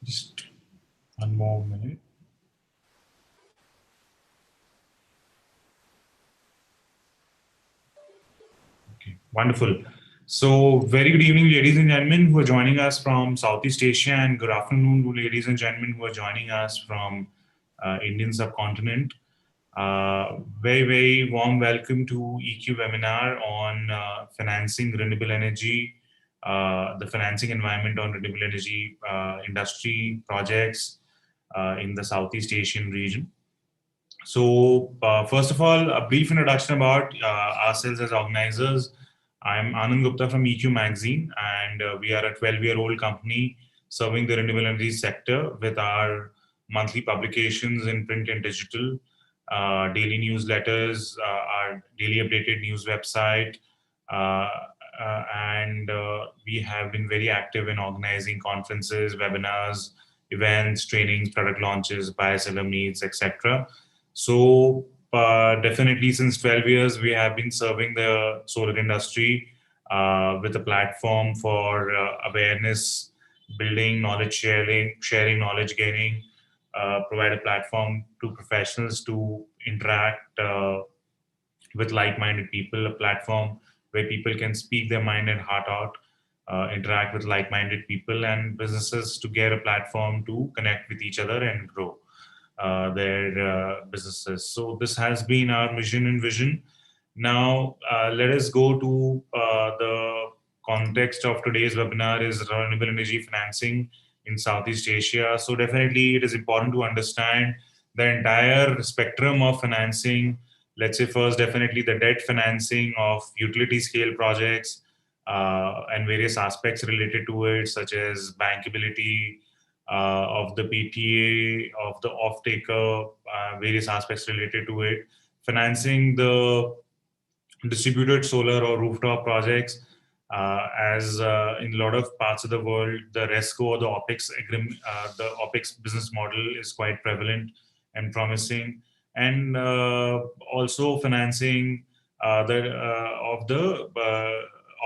Just one more minute. Okay, wonderful. So, very good evening, ladies and gentlemen who are joining us from Southeast Asia, and good afternoon, ladies and gentlemen who are joining us from Indian subcontinent. Very warm welcome to EQ webinar on financing renewable energy, the financing environment on renewable energy industry projects in the Southeast Asian region. So, first of all, a brief introduction about ourselves as organizers. I'm Anand Gupta from EQ Magazine, and we are a 12-year-old company serving the renewable energy sector with our monthly publications in print and digital, daily newsletters, our daily updated news website, uh, and we have been very active in organizing conferences, webinars, events, trainings, product launches, buyer seller meets, etc. So definitely since 12 years, we have been serving the solar industry with a platform for awareness building, knowledge sharing knowledge gaining, provide a platform to professionals to interact with like-minded people, a platform where people can speak their mind and heart out, interact with like-minded people and businesses to get a platform to connect with each other and grow their businesses. So this has been our mission and vision. Now let us go to the context of today's webinar is renewable energy financing in Southeast Asia. So definitely it is important to understand the entire spectrum of financing. Let's say first, definitely the debt financing of utility scale projects and various aspects related to it, such as bankability, of the PTA, of the off-taker, various aspects related to it, financing the distributed solar or rooftop projects. As in a lot of parts of the world, the RESCO or the the OPEX business model is quite prevalent and promising, and also financing the of the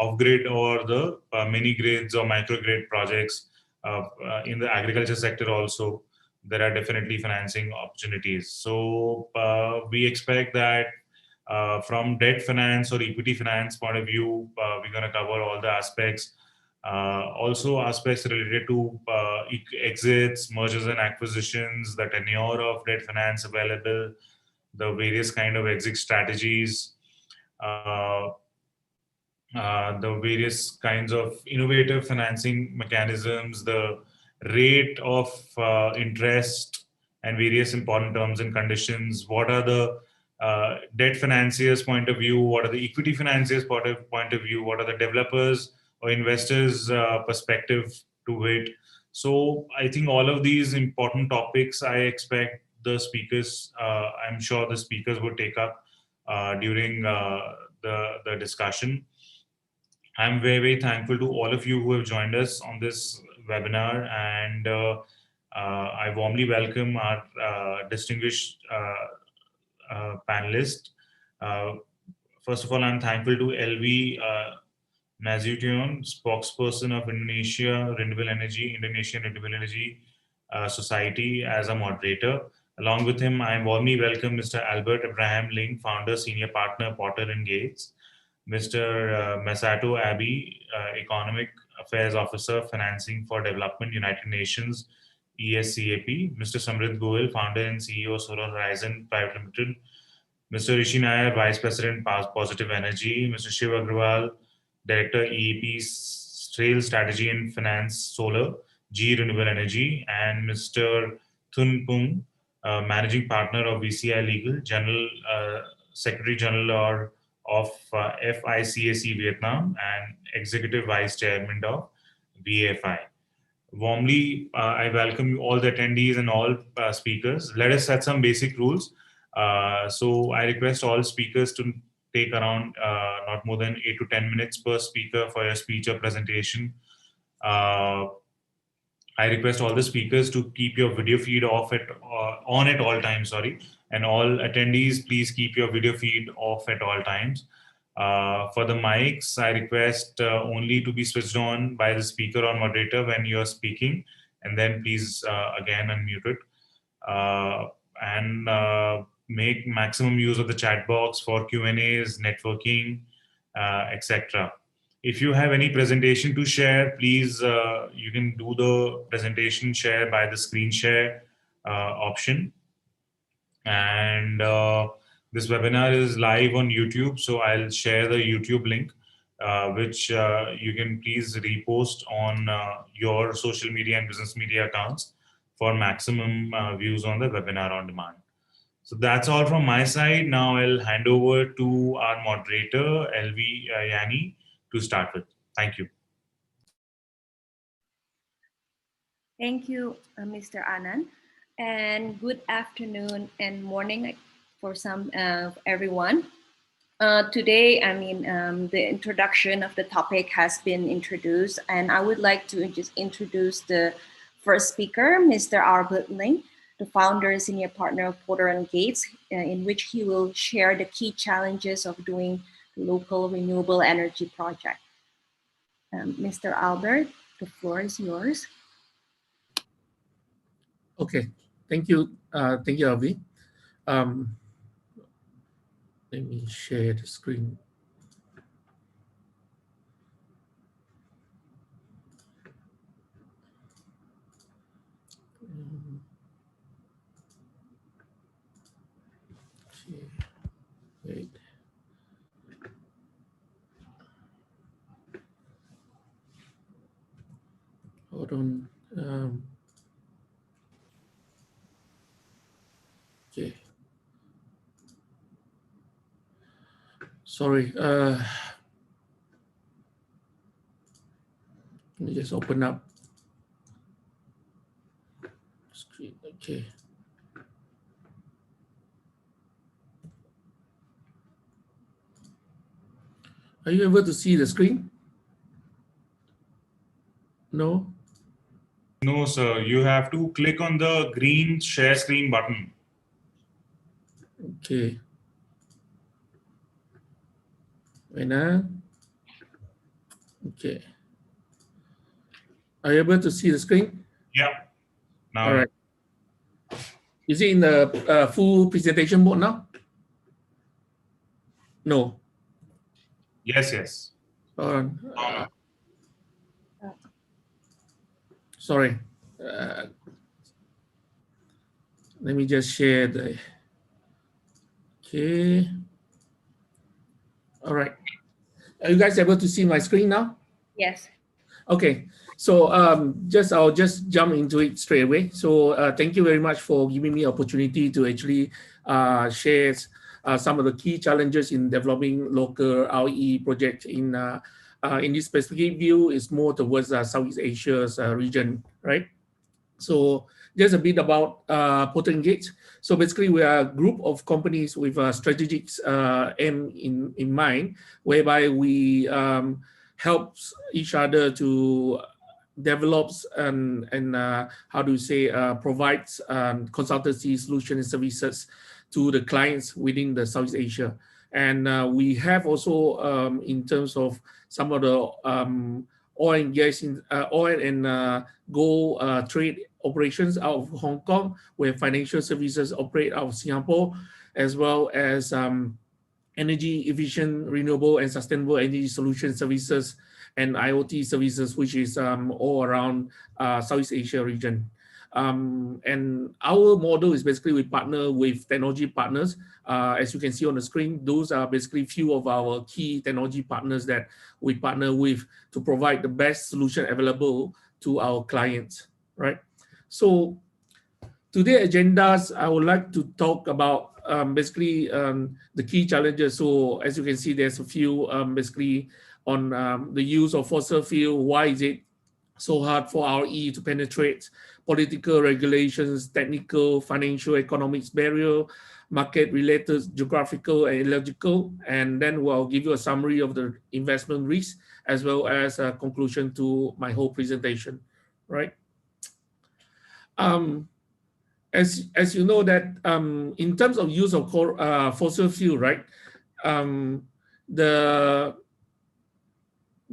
off-grid or the mini grids or microgrid projects in the agriculture sector. Also, there are definitely financing opportunities. So we expect that from debt finance or equity finance point of view, we're going to cover all the aspects. Also, aspects related to exits, mergers and acquisitions, the tenure of debt finance available, the various kind of exit strategies, uh, the various kinds of innovative financing mechanisms, the rate of interest, and various important terms and conditions. What are the debt financiers' point of view? What are the equity financiers' point of view? What are the developers or investors' perspective to it? So I think all of these important topics, I expect the speakers, I'm sure the speakers would take up during the discussion. I'm very thankful to all of you who have joined us on this webinar, and I warmly welcome our distinguished panelist. Uh, First of all, I'm thankful to LV Nasution, spokesperson of Indonesian Renewable Energy Society, as a moderator. Along with him, I warmly welcome Mr. Albert Abraham Ling, founder, senior partner, Potter and Gates. Mr. Masato Abe, Economic Affairs Officer, Financing for Development, United Nations, ESCAP. Mr. Samrit Goel, founder and CEO, Solar Horizon Private Limited. Mr. Rishi Nair, Vice President, Positive Energy. Mr. Shiv Agrawal, Director, EEP, Sales Strategy and Finance, Solar, G Renewable Energy. And Mr. Thun Pung, Managing Partner of VCI Legal, General Secretary General of FICAC Vietnam, and Executive Vice Chairman of VAFI. Warmly, I welcome you all the attendees and all speakers. Let us set some basic rules. So I request all speakers to take around not more than 8 to 10 minutes per speaker for your speech or presentation. Uh, I request all the speakers to keep your video feed on at all times. Sorry, and all attendees, please keep your video feed off at all times. For the mics, I request only to be switched on by the speaker or moderator when you are speaking, and then please again unmute it. And make maximum use of the chat box for Q&As, networking, etc. If you have any presentation to share, please, you can do the presentation share by the screen share option. And this webinar is live on YouTube, so I'll share the YouTube link, which you can please repost on your social media and business media accounts for maximum views on the webinar on demand. So that's all from my side. Now I'll hand over to our moderator, LV Yani, to start with. Thank you. Thank you, Mr. Anand, and good afternoon and morning for some everyone. Today, the introduction of the topic has been introduced, and I would like to just introduce the first speaker, Mr. Albert Ling, the founder and senior partner of Porter & Gates, in which he will share the key challenges of doing local renewable energy project. Mr. Albert, the floor is yours. Okay, thank you, Avi. Let me share the screen. Wait. Hold on. Okay. Sorry. Let me just open up screen. Okay. Are you able to see the screen? No? No, sir. You have to click on the green share screen button. Okay. Wait now. Okay. Are you able to see the screen? Yeah. Now. All right. Is it in the full presentation mode now? No. Yes, yes. Sorry. Let me just share the. Okay. All right. Are you guys able to see my screen now? Yes. Okay. So I'll just jump into it straight away. So thank you very much for giving me opportunity to actually share some of the key challenges in developing local RE projects in this specific view is more towards Southeast Asia's region, right? So just a bit about Porter & Gates. So basically, we are a group of companies with a strategic aim in mind, whereby we help each other to develops and how do you say provides consultancy solution and services to the clients within the Southeast Asia. And we have also in terms of some of the oil and gas, oil and gold trade operations out of Hong Kong, where financial services operate out of Singapore, as well as energy efficient, renewable and sustainable energy solution services and IoT services, which is all around Southeast Asia region. And our model is basically we partner with technology partners. As you can see on the screen, those are basically few of our key technology partners that we partner with to provide the best solution available to our clients, right? So today's agendas, I would like to talk about basically the key challenges. So as you can see, there's a few basically on the use of fossil fuel. Why is it so hard for RE to penetrate? Political regulations, technical, financial, economics barrier, market-related, geographical, and ecological. And then we'll give you a summary of the investment risk as well as a conclusion to my whole presentation, right? As you know that in terms of use of fossil fuel, right?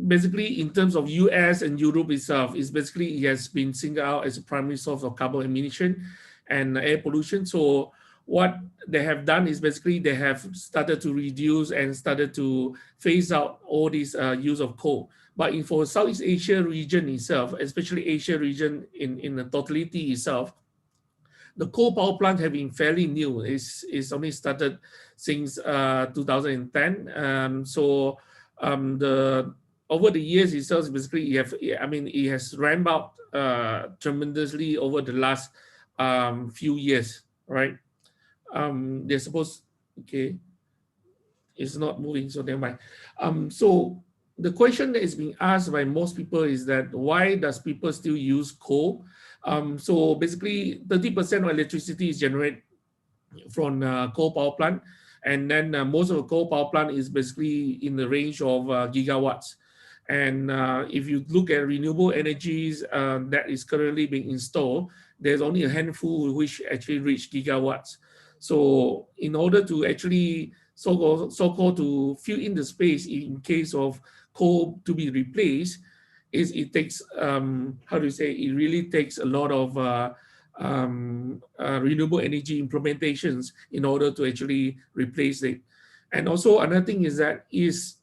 basically in terms of US and Europe itself, is basically it has been singled out as a primary source of carbon emission and air pollution. So what they have done is basically they have started to reduce and started to phase out all this use of coal. But in for Southeast Asia region itself, especially Asia region in the totality itself, the coal power plant have been fairly new. It's only started since 2010. The over the years itself, basically, it has ramped up tremendously over the last few years, right? They're supposed, okay, it's not moving, so never mind. So the question that is being asked by most people is that why does people still use coal? So basically 30% of electricity is generated from coal power plant, and then most of the coal power plant is basically in the range of gigawatts. And if you look at renewable energies that is currently being installed, there's only a handful which actually reach gigawatts. So in order to actually so-called to fill in the space in case of coal to be replaced, it takes how do you say, it really takes a lot of renewable energy implementations in order to actually replace it. And also another thing is that is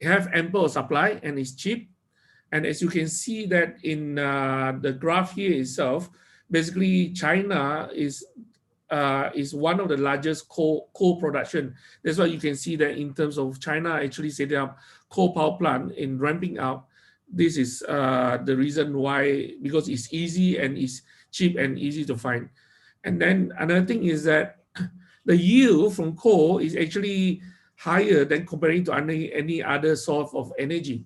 have ample supply and is cheap. And as you can see that in the graph here itself, basically China is one of the largest coal production. That's why you can see that in terms of China actually setting up coal power plant in ramping up. This is the reason why, because it's easy and it's cheap and easy to find. And then another thing is that the yield from coal is actually higher than comparing to any other source of energy.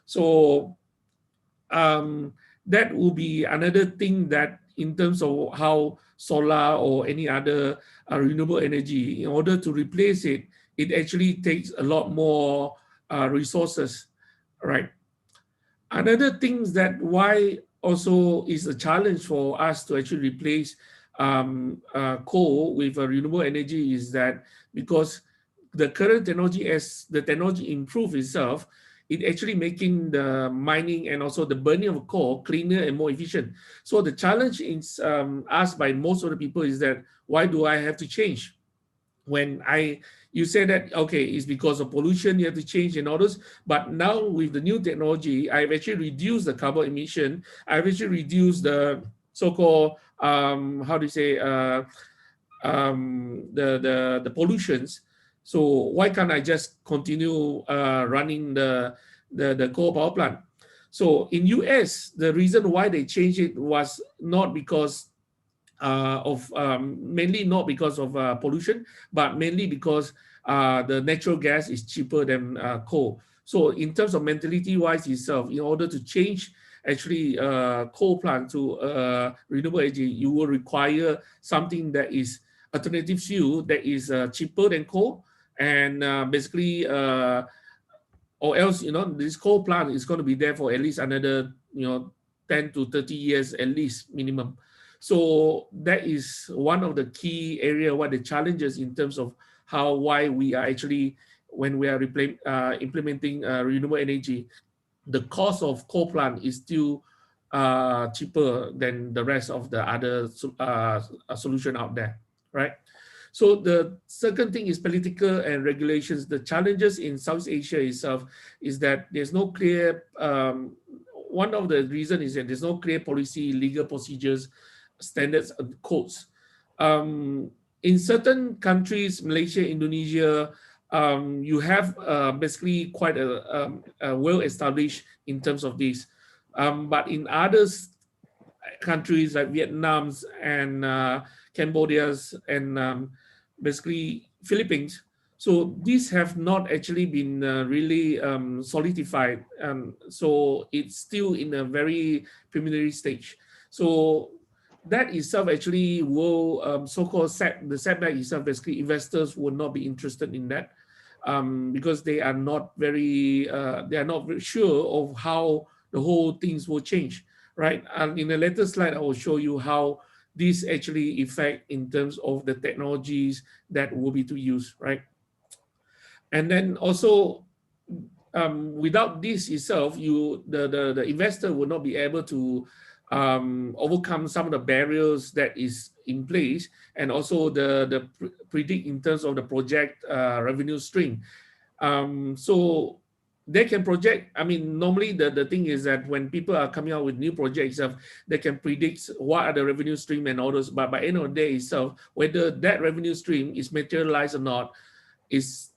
So that will be another thing that in terms of how solar or any other renewable energy, in order to replace it, it actually takes a lot more resources, right? Another thing that why also is a challenge for us to actually replace coal with renewable energy is that because the current technology, as the technology improves itself, it actually making the mining and also the burning of coal cleaner and more efficient. So the challenge is asked by most of the people is that why do I have to change? When you say that, okay, it's because of pollution, you have to change and others, but now with the new technology, I've actually reduced the carbon emission, I've actually reduced the so-called, how do you say, the pollutions. So why can't I just continue running the coal power plant? So in US, the reason why they changed it was not because mainly not because of pollution, but mainly because the natural gas is cheaper than coal. So in terms of mentality wise itself, in order to change actually coal plant to renewable energy, you will require something that is alternative fuel that is cheaper than coal, and basically or else this coal plant is going to be there for at least another 10 to 30 years at least minimum. So that is one of the key area, what the challenges in terms of why we are actually, when we are implementing renewable energy, the cost of coal plant is still cheaper than the rest of the other solution out there, right? So the second thing is political and regulations. The challenges in South Asia itself is that there's no clear, one of the reasons is that there's no clear policy, legal procedures, standards, and codes. In certain countries, Malaysia, Indonesia, you have basically quite a well-established in terms of this. But in others countries like Vietnam's and Cambodia's and basically Philippines, so these have not actually been really solidified. So it's still in a very preliminary stage. So that itself actually will so-called the setback itself. Basically, investors will not be interested in that because they are not very sure of how the whole things will change, right? And in the later slide, I will show you how this actually affect in terms of the technologies that will be to use, right? And then also without this itself, the investor will not be able to overcome some of the barriers that is in place, and also the predict in terms of the project revenue stream. So they can project. I mean, normally the thing is that when people are coming out with new projects, they can predict what are the revenue stream and all those. But by end of the day itself, whether that revenue stream is materialized or not is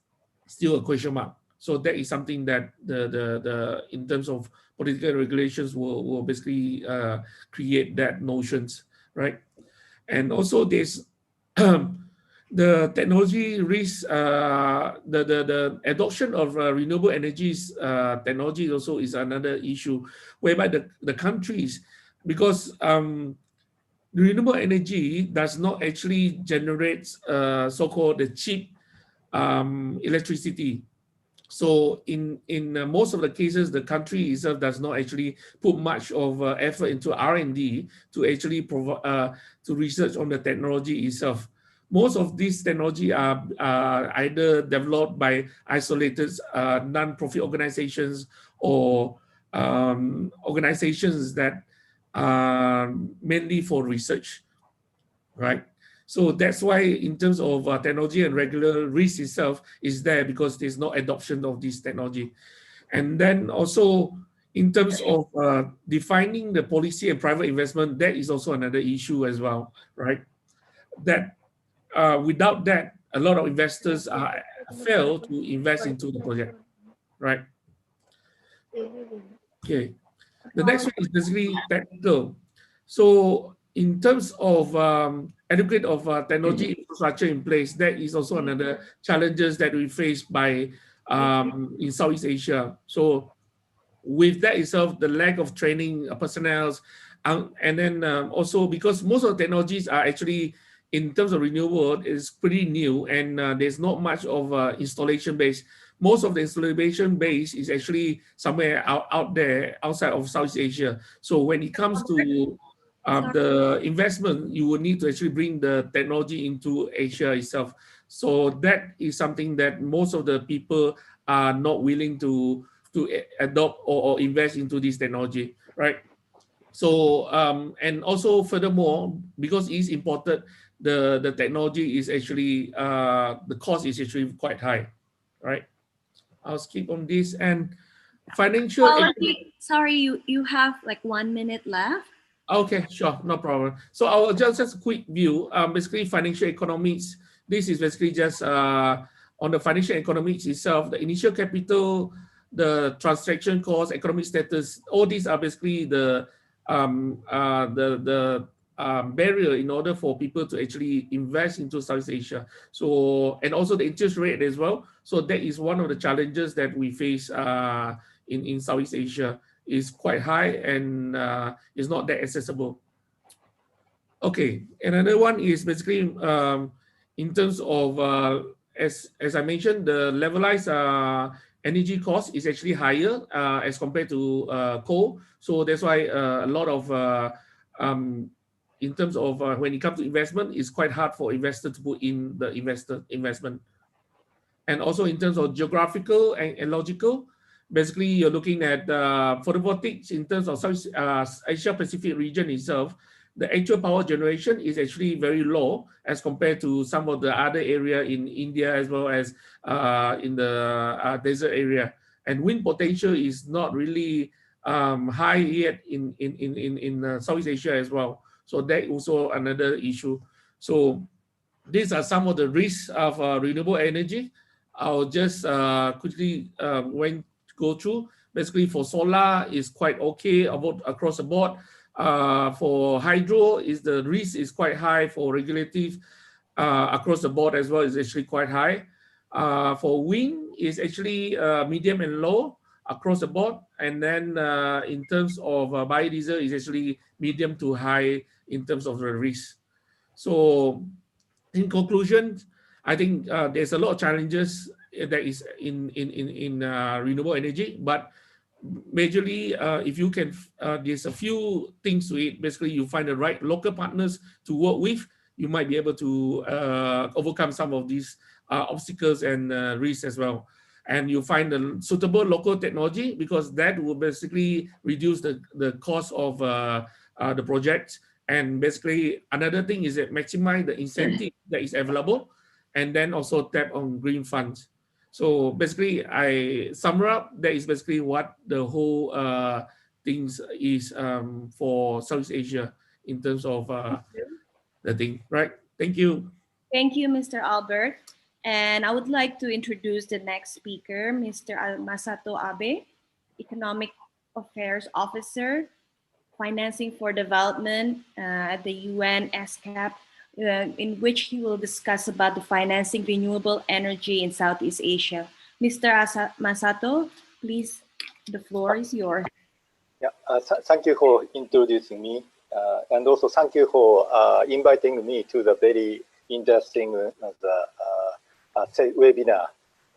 still a question mark. So that is something that the in terms of political regulations will basically create that notions, right? And also there's the technology risk, the adoption of renewable energies technology also is another issue, whereby the countries, because renewable energy does not actually generate so-called the cheap electricity. So in most of the cases, the country itself does not actually put much of effort into R&D to actually provide to research on the technology itself. Most of these technology are either developed by isolated non-profit organizations or organizations that are mainly for research, right? So that's why in terms of technology and regular risk itself is there, because there's no adoption of this technology. And then also in terms of defining the policy and private investment, that is also another issue as well, right? That without that, a lot of investors fail to invest into the project, right? Okay. The next one is basically technical. So in terms of adequate of technology infrastructure in place, that is also another challenges that we face by in Southeast Asia. So with that itself, the lack of training personnel, and then also because most of the technologies are actually in terms of renewable is pretty new, and there's not much of installation base. Most of the installation base is actually somewhere out there outside of Southeast Asia. So when it comes to the investment, you will need to actually bring the technology into Asia itself. So that is something that most of the people are not willing to adopt or invest into this technology, right? So and also furthermore, because it's imported, the technology is actually the cost is actually quite high, right? I'll skip on this. And financial. Sorry, you have like 1 minute left. Okay, sure, no problem. So I'll just a quick view. Basically, financial economics. This is basically just on the financial economics itself. The initial capital, the transaction cost, economic status. All these are basically the barrier in order for people to actually invest into Southeast Asia. So, and also the interest rate as well. So that is one of the challenges that we face in Southeast Asia. Is quite high and is not that accessible. Okay, another one is basically in terms of as I mentioned, the levelized energy cost is actually higher as compared to coal. So that's why a lot of in terms of when it comes to investment, it's quite hard for investors to put in the investment. And also in terms of geographical and logical, basically you're looking at photovoltaics in terms of South Asia Pacific region itself. The actual power generation is actually very low as compared to some of the other area in India as well as in the desert area. And wind potential is not really high yet in Southeast Asia as well. So that also another issue. So these are some of the risks of renewable energy. I'll just quickly go through. Basically, for solar is quite okay across the board. For hydro, is the risk is quite high. For regulative across the board as well is actually quite high. For wind is actually medium and low across the board. And then in terms of biodiesel is actually medium to high in terms of the risk. So in conclusion, I think there's a lot of challenges that is in renewable energy, but majorly if you can, there's a few things to it. Basically, you find the right local partners to work with, you might be able to overcome some of these obstacles and risks as well. and you find a suitable local technology, because that will basically reduce the cost of the projects. And basically another thing is that maximize the incentive that is available, and then also tap on green funds. So basically, I sum up, that is basically what the whole things is for Southeast Asia in terms of the thing, right? Thank you. Thank you, Mr. Albert. And I would like to introduce the next speaker, Mr. Masato Abe, Economic Affairs Officer, Financing for Development at the UN SCAP, in which he will discuss about the financing renewable energy in Southeast Asia. Mr. Masato, please, the floor is yours. Yeah, thank you for introducing me, and also thank you for inviting me to the very interesting webinar.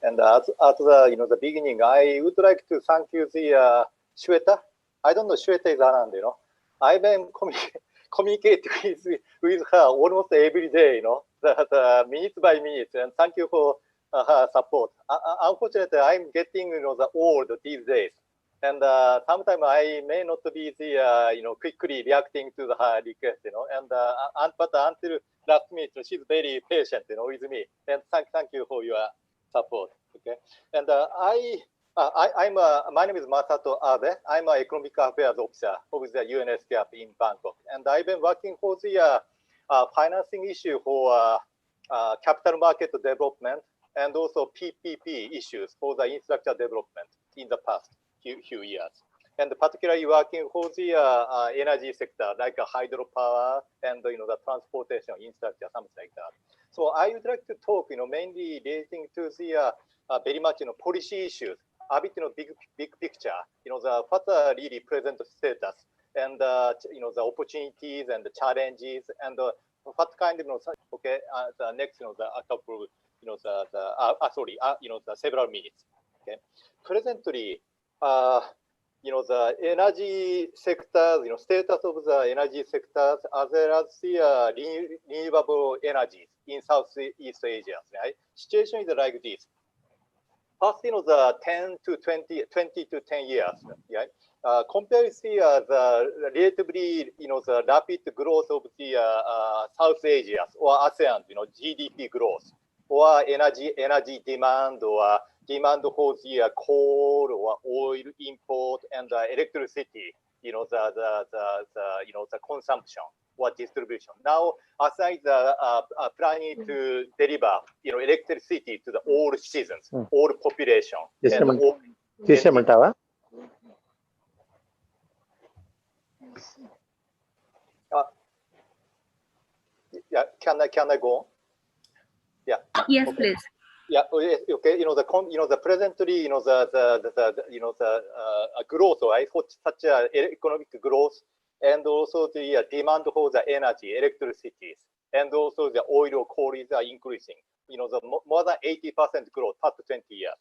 And at the the beginning, I would like to thank you, the Shweta. I don't know, Shweta is around, I've been communicating with her almost every day, the minute by minute, and thank you for her support. Unfortunately, I'm getting, the old these days. And sometimes I may not be the, quickly reacting to the request, and but until last minute, she's very patient, with me. And thank you for your support. Okay. And my name is Masato Abe. I'm an Economic Affairs Officer of the UNSCAP in Bangkok. And I've been working for the financing issue for capital market development and also PPP issues for the infrastructure development in the past few years. And particularly working for the energy sector, like hydropower and the transportation infrastructure, something like that. So I would like to talk, mainly relating to the very much policy issues, a bit big picture, what are really present status, and the opportunities and the challenges, and what kind of okay, the next the couple the several minutes. Okay, presently. The energy sectors, status of the energy sectors, as well as the renewable energies in Southeast Asia. Right? Situation is like this. First, the 10 to 20 to 10 years. Right? Compared with the relatively, the rapid growth of the South Asia or ASEAN, GDP growth, or energy demand, or demand for the coal or oil import and electricity, the consumption or distribution. Now, ASEAN is planning to deliver, electricity to the all citizens, all population. Yeah, can I go on? Yeah. Yes, okay. Please. Yeah. Okay. The presently, the growth, right? Such economic growth, and also the demand for the energy, electricity, and also the oil or coal is increasing. The more than 80% growth past 20 years.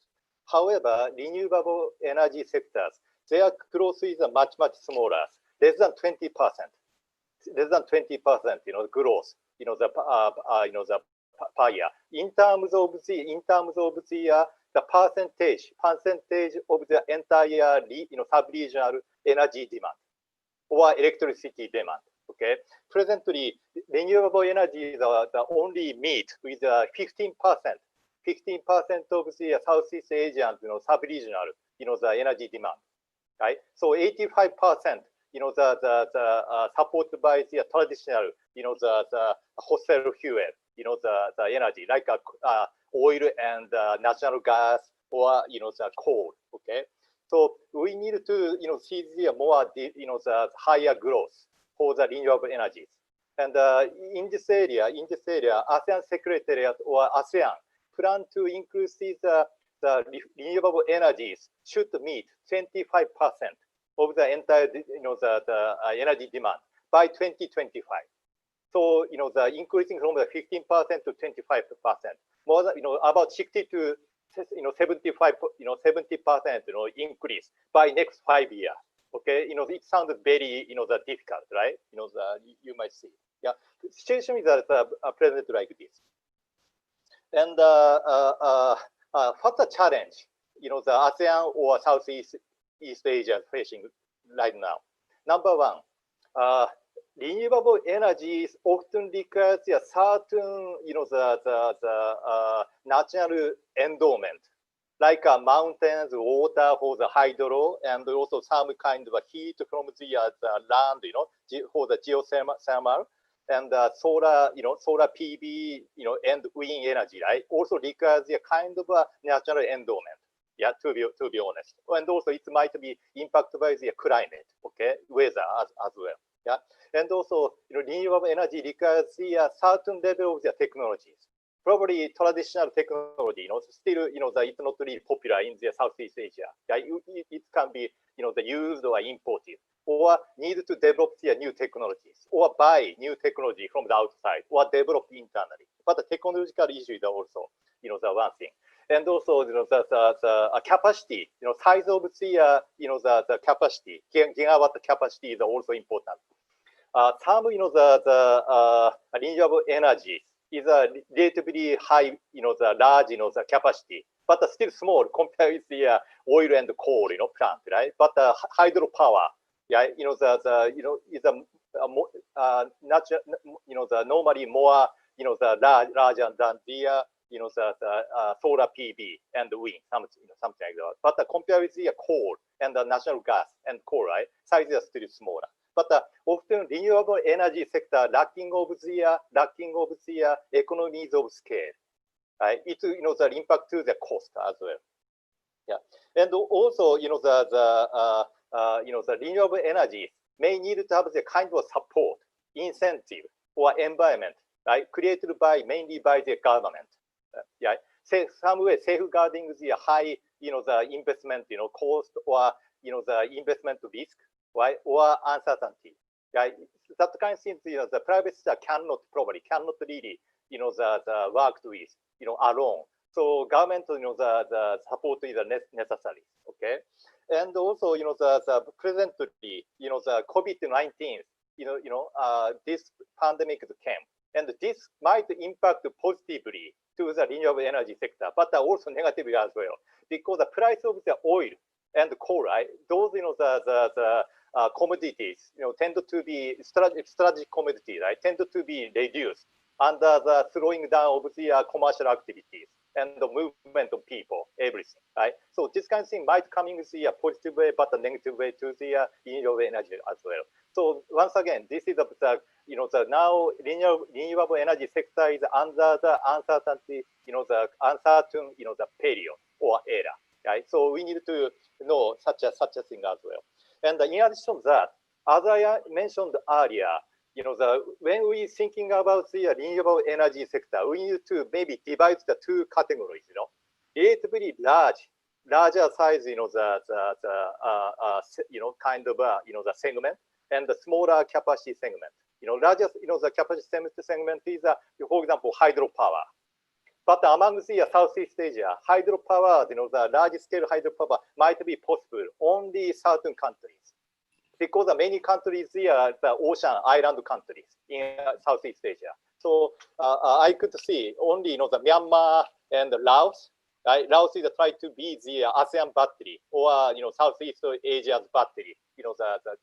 However, renewable energy sectors, their growth is much smaller, less than 20%. Less than 20%, growth. The per year. In terms of the percentage of the entire sub-regional energy demand or electricity demand. Okay. Presently, renewable energy is the only meet with 15% of the Southeast Asian sub-regional the energy demand. Right. So 85%. The supported by the traditional, the fossil fuel, the energy like oil and natural gas or the coal. Okay, so we need to see the more the higher growth for the renewable energies. And in this area, ASEAN Secretariat or ASEAN plan to increase the renewable energies should meet 25% of the entire the energy demand by 2025. So the increasing from the 15% to 25%, more than about 60 to 75 70% increase by next 5 years. Okay, it sounds very the difficult, right? You might see. Yeah, the situation is present like this. And what's the challenge? the ASEAN or Southeast East Asia facing right now. Number one, renewable energies often requires a certain, natural endowment, like mountains, water for the hydro, and also some kind of heat from the land, for the geothermal, and solar, solar PV, and wind energy, right? Also requires a kind of a natural endowment. Yeah, to be honest, and also it might be impacted by the climate, okay, weather as well. Yeah, and also renewable energy requires a certain level of the technologies. Probably traditional technology, still it's not really popular in the Southeast Asia. Yeah, it can be the used or imported, or need to develop the new technologies, or buy new technology from the outside, or develop internally. But the technological issue is also the one thing. And also, the capacity, size of the capacity, gigawatt capacity is also important. Some, the renewable energy is a relatively high, the large, the capacity, but still small compared with the oil and coal, plant, right? But hydropower, yeah, is a natural, the normally more, the larger than the the solar PV and wind, something like that. But compared with the coal and the natural gas and coal, right, size is still smaller. But often renewable energy sector lacking of the economies of scale, right? It the impact to the cost as well. Yeah, and also the renewable energy may need to have the kind of support, incentive, or environment, right, created mainly by the government. Yeah, some way safeguarding the high, the investment, cost, or the investment risk, right, or uncertainty. Yeah, that kind of things, the private sector cannot really, the work with, alone. So government, the support is necessary. Okay, and also, the presently, the COVID-19, this pandemic came, and this might impact positively to the renewable energy sector, but also negatively as well, because the price of the oil and coal, right, those, the commodities, tend to be strategic commodities, right, tend to be reduced under the slowing down of the commercial activities and the movement of people, everything, right? So this kind of thing might come in the positive way, but a negative way to the renewable energy as well. So once again, this is the now renewable energy sector is under the uncertainty, the uncertain, the period or era, right? So we need to know such a thing as well. And in addition to that, as I mentioned earlier, when we thinking about the renewable energy sector, we need to maybe divide the two categories, relatively larger size, kind of the segment, and the smaller capacity segment. Largest, the capacity segment is, for example, hydropower. But among the Southeast Asia, hydropower, the large scale hydropower might be possible only certain countries, because many countries are the ocean island countries in Southeast Asia. So I could see only, the Myanmar and Laos. Right? Laos is trying to be the ASEAN battery, or Southeast Asia's battery. The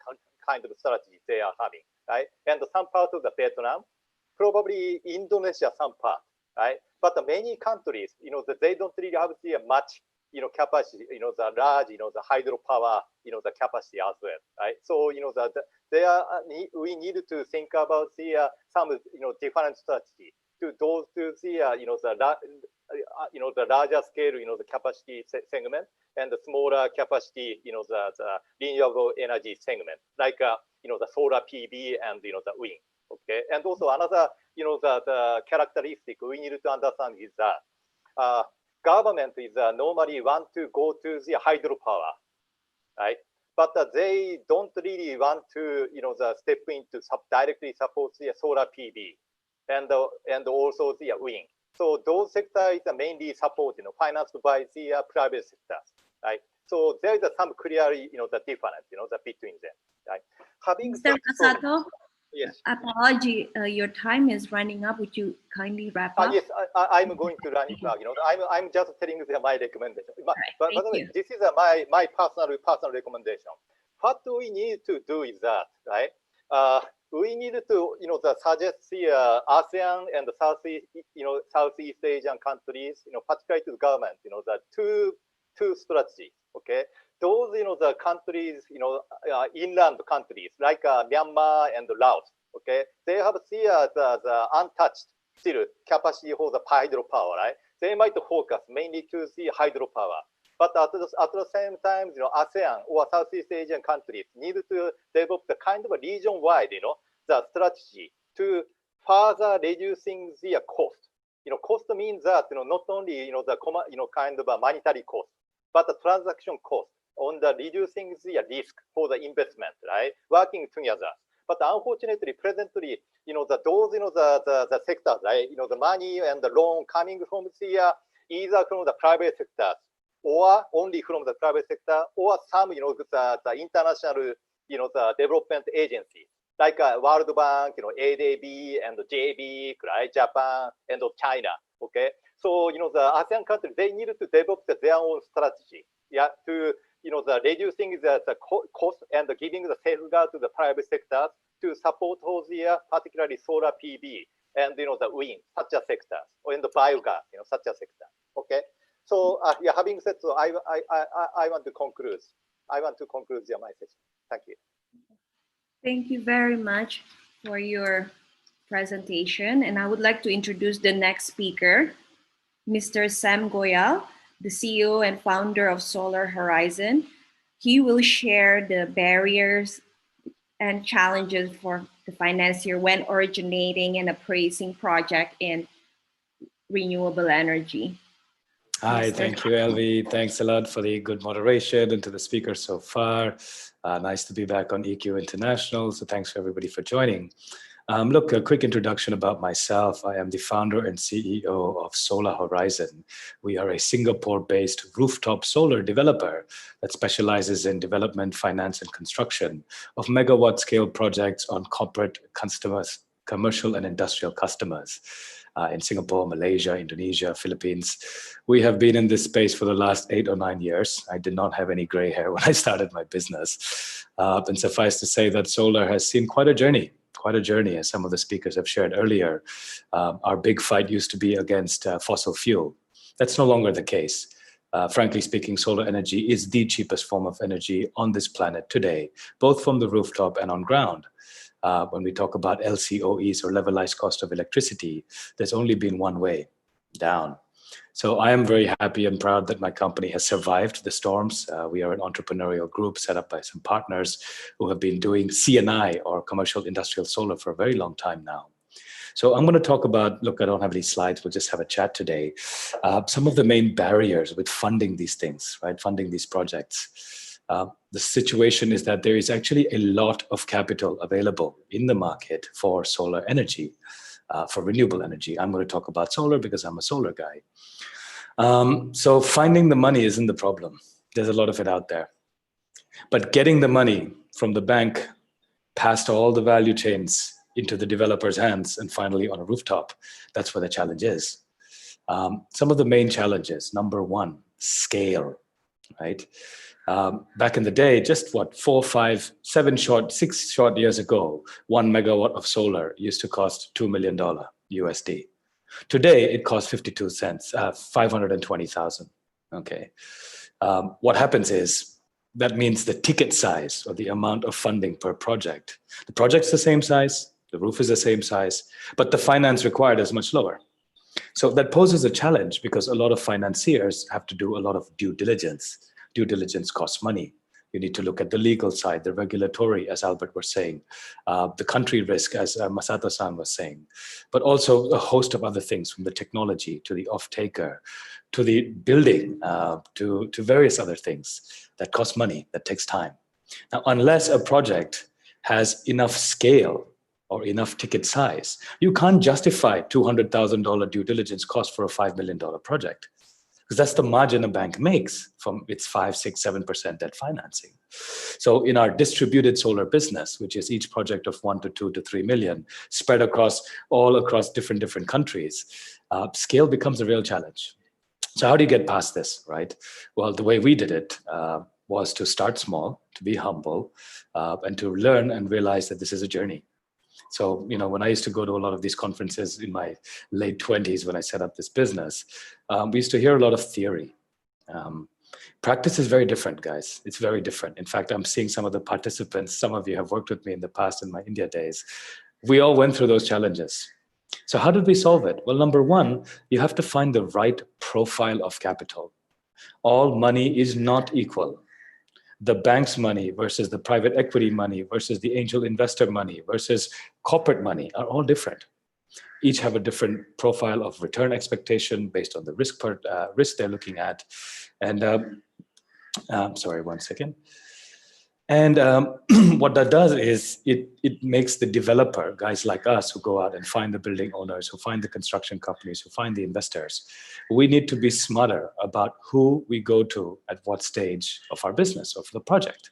kind of strategy they are having, right? And some part of the Vietnam, probably Indonesia, some part, right? But many countries, they don't really have the much, capacity, the large, the hydropower, the capacity as well, right? So, we need to think about the some, different strategy to those to the, the larger scale, the capacity segment, and the smaller capacity, the renewable energy segment, like, the solar PV and, the wind. Okay, and also another, the characteristic we need to understand is that government is normally want to go to the hydropower, right? But they don't really want to, the step into directly support the solar PV and also the wind. So those sectors are mainly supported, financed by the private sector, right? So there is some clearly, the difference, the between them, right? Having Mr. Masato, yes. Apology, your time is running up. Would you kindly wrap up? Yes, I'm going to run it now. I'm just telling you my recommendation. by the way, this is my personal recommendation. What we need to do is that, right? We need to, suggest the ASEAN and the Southeast Asian countries, particularly to the government, the two strategies. Okay, those, the countries, inland countries like Myanmar and Laos. Okay, they have the untouched still capacity for the hydropower, right? They might focus mainly to see hydropower. But at the same time, ASEAN or Southeast Asian countries need to develop the kind of a region-wide, the strategy to further reducing the cost. Cost means that, not only, the kind of a monetary cost, but the transaction cost on the reducing the risk for the investment, right? Working together. But unfortunately, presently, those, the sectors, right? The money and the loan coming from the either from the private sector, or only from the private sector, or some, the international, the development agencies, like World Bank, ADB and JB, right, Japan and China. Okay, so the ASEAN countries, they need to develop their own strategy, yeah, to the reducing the cost and giving the safeguard to the private sector to support all the particularly solar PV and the wind, such a sector, or in the biogas, such a sector. Okay. So yeah, having said so, I want to conclude. I want to conclude my session. Thank you. Thank you very much for your presentation. And I would like to introduce the next speaker, Mr. Sam Goyal, the CEO and founder of Solar Horizon. He will share the barriers and challenges for the financier when originating and appraising project in renewable energy. Hi, thank you, Elvi. Thanks a lot for the good moderation and to the speakers so far. Nice to be back on EQ International. So thanks for everybody for joining. Look, a quick introduction about myself. I am the founder and CEO of Solar Horizon. We are a Singapore-based rooftop solar developer that specializes in development, finance, and construction of megawatt scale projects on corporate customers, commercial and industrial customers. In Singapore, Malaysia, Indonesia, Philippines. We have been in this space for the last 8 or 9 years. I did not have any gray hair when I started my business. And suffice to say that solar has seen quite a journey, as some of the speakers have shared earlier. Our big fight used to be against fossil fuel. That's no longer the case. Frankly speaking, solar energy is the cheapest form of energy on this planet today, both from the rooftop and on ground. When we talk about LCOEs or levelized cost of electricity, there's only been one way, down. So I am very happy and proud that my company has survived the storms. We are an entrepreneurial group set up by some partners who have been doing CNI or commercial industrial solar for a very long time now. So I'm going to talk about, look, I don't have any slides, we'll just have a chat today. Some of the main barriers with funding these things, right? Funding these projects. The situation is that there is actually a lot of capital available in the market for solar energy, for renewable energy. I'm going to talk about solar because I'm a solar guy. So finding the money isn't the problem. There's a lot of it out there. But getting the money from the bank past all the value chains into the developer's hands and finally on a rooftop, that's where the challenge is. Some of the main challenges, number one, scale, right? Back in the day, just what, 4, 5, 7 short, 6 short years ago, 1 megawatt of solar used to cost $2 million USD. Today, it costs 52 cents, 520,000. Okay. What happens is, that means the ticket size or the amount of funding per project. The project's the same size, the roof is the same size, but the finance required is much lower. So that poses a challenge because a lot of financiers have to do a lot of due diligence. Due diligence costs money. You need to look at the legal side, the regulatory, as Albert was saying, the country risk, as Masato-san was saying, but also a host of other things, from the technology to the off-taker, to the building, to various other things that cost money, that takes time. Now, unless a project has enough scale or enough ticket size, you can't justify $200,000 due diligence cost for a $5 million project. Because that's the margin a bank makes from its 5, 6, 7% debt financing. So in our distributed solar business, which is each project of 1 to 2 to 3 million, spread across different countries, scale becomes a real challenge. So how do you get past this, right? Well, the way we did it was to start small, to be humble, and to learn and realize that this is a journey. So, when I used to go to a lot of these conferences in my late 20s when I set up this business, we used to hear a lot of theory. Practice is very different, guys. It's very different. In fact, I'm seeing some of the participants, some of you have worked with me in the past in my India days. We all went through those challenges. So how did we solve it? Well, number one, you have to find the right profile of capital. All money is not equal. The bank's money versus the private equity money versus the angel investor money versus corporate money are all different. Each have a different profile of return expectation based on the risk they're looking at. And sorry, one second. And what that does is it makes the developer, guys like us who go out and find the building owners, who find the construction companies, who find the investors, we need to be smarter about who we go to at what stage of our business or for the project.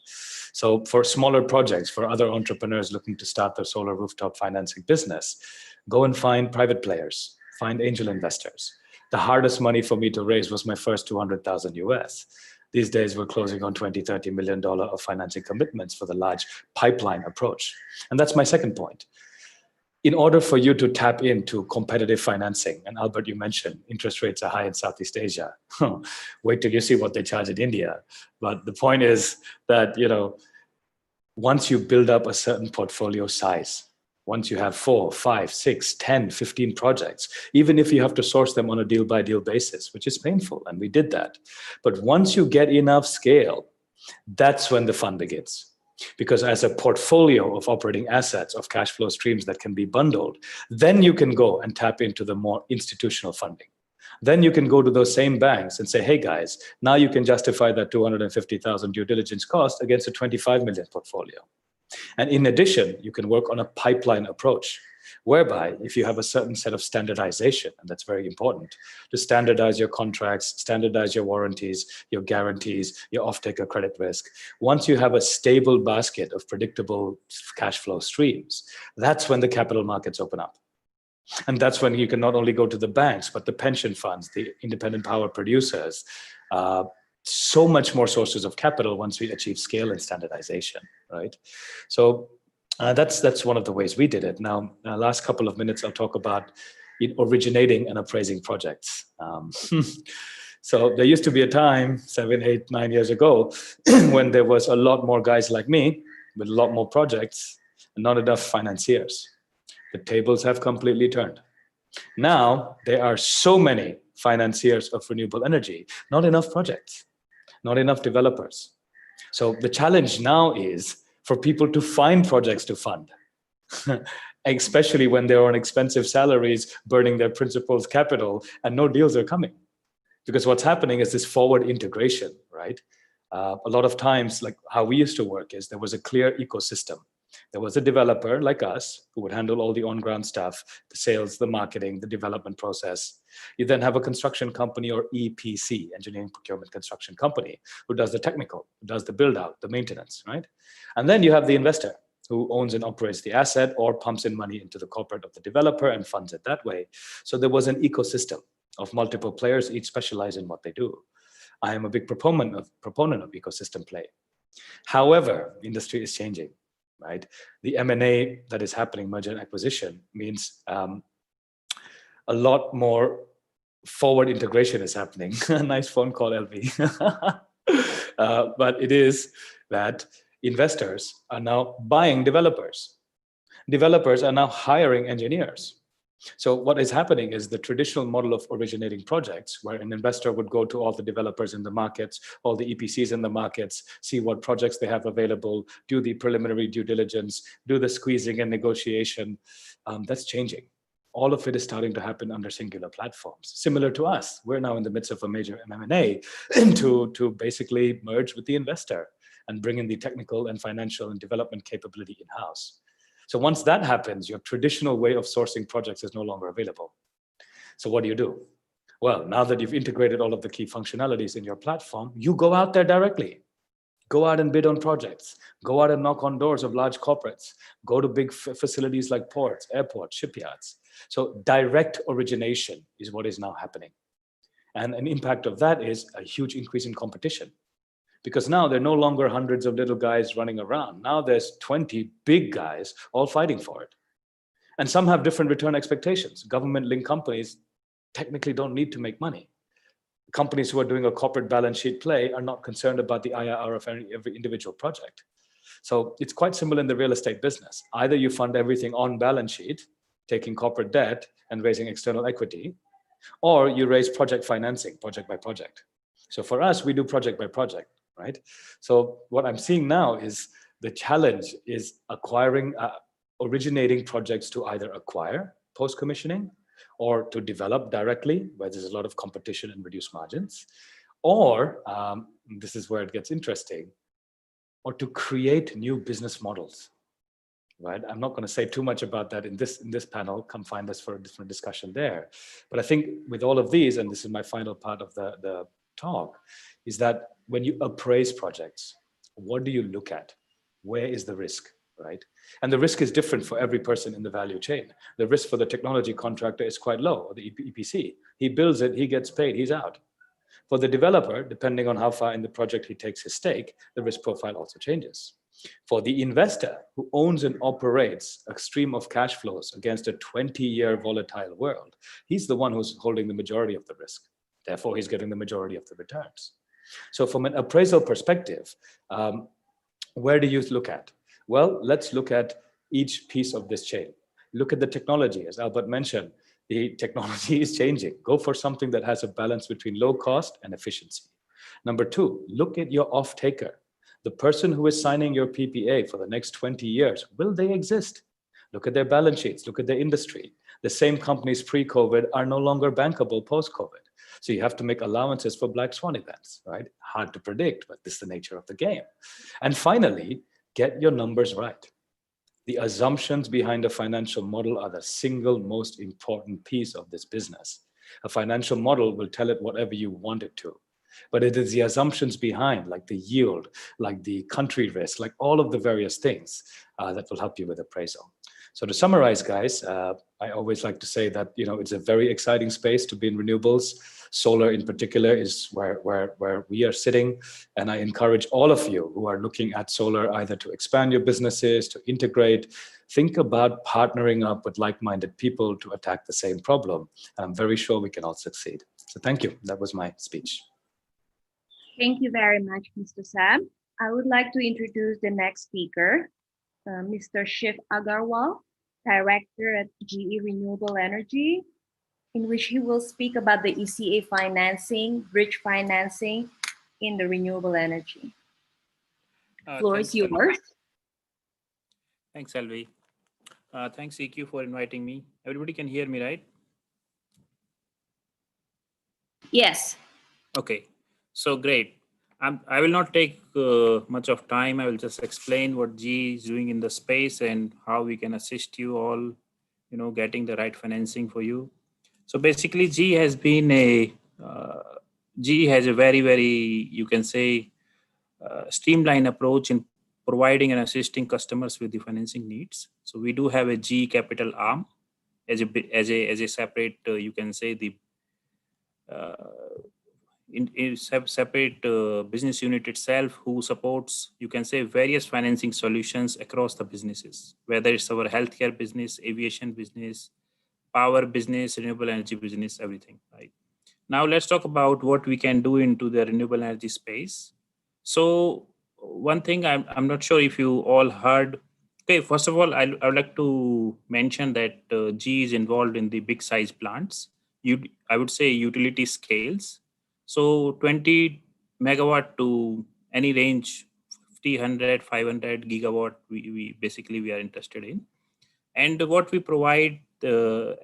So for smaller projects, for other entrepreneurs looking to start their solar rooftop financing business, go and find private players, find angel investors. The hardest money for me to raise was my first 200,000 US. These days, we're closing on $20, $30 million of financing commitments for the large pipeline approach. And that's my second point. In order for you to tap into competitive financing, and Albert, you mentioned interest rates are high in Southeast Asia. Wait till you see what they charge in India. But the point is that, once you build up a certain portfolio size, once you have 4, 5, 6, 10, 15 projects, even if you have to source them on a deal-by-deal basis, which is painful, and we did that. But once you get enough scale, that's when the fun begins. Because as a portfolio of operating assets, of cash flow streams that can be bundled, then you can go and tap into the more institutional funding. Then you can go to those same banks and say, hey guys, now you can justify that 250,000 due diligence cost against a 25 million portfolio. And in addition, you can work on a pipeline approach, whereby if you have a certain set of standardization, and that's very important, to standardize your contracts, standardize your warranties, your guarantees, your off-taker credit risk. Once you have a stable basket of predictable cash flow streams, that's when the capital markets open up. And that's when you can not only go to the banks, but the pension funds, the independent power producers, so much more sources of capital once we achieve scale and standardization, right? So that's one of the ways we did it. Now, last couple of minutes, I'll talk about originating and appraising projects. So there used to be a time 7, 8, 9 years ago when there was a lot more guys like me with a lot more projects and not enough financiers. The tables have completely turned. Now, there are so many financiers of renewable energy, not enough projects, not enough developers. So the challenge now is for people to find projects to fund, especially when they're on expensive salaries, burning their principal's capital, and no deals are coming. Because what's happening is this forward integration, right? A lot of times, like how we used to work is there was a clear ecosystem. There was a developer like us who would handle all the on-ground stuff, the sales, the marketing, the development process. You then have a construction company or EPC, engineering, procurement, construction company, who does the technical, who does the build out, the maintenance, right? And then you have the investor who owns and operates the asset or pumps in money into the corporate of the developer and funds it that way. So there was an ecosystem of multiple players, each specialize in what they do. I am a big proponent of ecosystem play. However, industry is changing. Right, the M&A that is happening, merger and acquisition, means a lot more forward integration is happening. Nice phone call, LV. But it is that investors are now buying developers. Developers are now hiring engineers. So what is happening is the traditional model of originating projects, where an investor would go to all the developers in the markets, all the EPCs in the markets, see what projects they have available, do the preliminary due diligence, do the squeezing and negotiation. That's changing. All of it is starting to happen under singular platforms. Similar to us, we're now in the midst of a major M&A to basically merge with the investor and bring in the technical and financial and development capability in-house. So once that happens, your traditional way of sourcing projects is no longer available. So what do? Well, now that you've integrated all of the key functionalities in your platform, you go out there directly. Go out and bid on projects. Go out and knock on doors of large corporates. Go to big facilities like ports, airports, shipyards. So direct origination is what is now happening. And an impact of that is a huge increase in competition. Because now there are no longer hundreds of little guys running around. Now there's 20 big guys all fighting for it. And some have different return expectations. Government-linked companies technically don't need to make money. Companies who are doing a corporate balance sheet play are not concerned about the IRR of every individual project. So it's quite similar in the real estate business. Either you fund everything on balance sheet, taking corporate debt and raising external equity, or you raise project financing, project by project. So for us, we do project by project, right? So what I'm seeing now is the challenge is originating projects to either acquire post-commissioning or to develop directly, where there's a lot of competition and reduced margins, or this is where it gets interesting, or to create new business models, right? I'm not going to say too much about that in this panel. Come find us for a different discussion there. But I think with all of these, and this is my final part of the talk, is that when you appraise projects, what do you look at? Where is the risk, right? And the risk is different for every person in the value chain. The risk for the technology contractor is quite low, or the EPC. He builds it, he gets paid, he's out. For the developer, depending on how far in the project he takes his stake, the risk profile also changes. For the investor who owns and operates a stream of cash flows against a 20-year volatile world, he's the one who's holding the majority of the risk. Therefore, he's getting the majority of the returns. So from an appraisal perspective, where do you look at? Well, let's look at each piece of this chain. Look at the technology. As Albert mentioned, the technology is changing. Go for something that has a balance between low cost and efficiency. Number two, look at your off-taker. The person who is signing your PPA for the next 20 years, will they exist? Look at their balance sheets, look at their industry. The same companies pre-COVID are no longer bankable post-COVID. So you have to make allowances for black swan events, right? Hard to predict, but this is the nature of the game. And finally, get your numbers right. The assumptions behind a financial model are the single most important piece of this business. A financial model will tell it whatever you want it to. But it is the assumptions behind, like the yield, like the country risk, like all of the various things that will help you with appraisal. So to summarize, guys, I always like to say that it's a very exciting space to be in renewables. Solar in particular is where we are sitting. And I encourage all of you who are looking at solar either to expand your businesses, to integrate, think about partnering up with like-minded people to attack the same problem. And I'm very sure we can all succeed. So thank you. That was my speech. Thank you very much, Mr. Sam. I would like to introduce the next speaker, Mr. Shiv Agarwal, Director at GE Renewable Energy, in which he will speak about the ECA financing, bridge financing in the renewable energy. Floor is yours. Thanks, Elvi. Thanks, EQ, for inviting me. Everybody can hear me, right? Yes. Okay, so great. I will not take much of time. I will just explain what GE is doing in the space and how we can assist you all, getting the right financing for you. So basically, GE has a very, very, you can say, streamlined approach in providing and assisting customers with the financing needs. So we do have a GE Capital arm as a separate, you can say, the separate business unit itself, who supports, you can say, various financing solutions across the businesses, whether it's our healthcare business, aviation business, power business, renewable energy business, everything, right? Now let's talk about what we can do into the renewable energy space. So one thing I'm not sure if you all heard. Okay, first of all, I would like to mention that GE is involved in the big size plants. I would say utility scales. So 20 megawatt to any range, 50, 100, 500 gigawatt, we are interested in. And what we provide to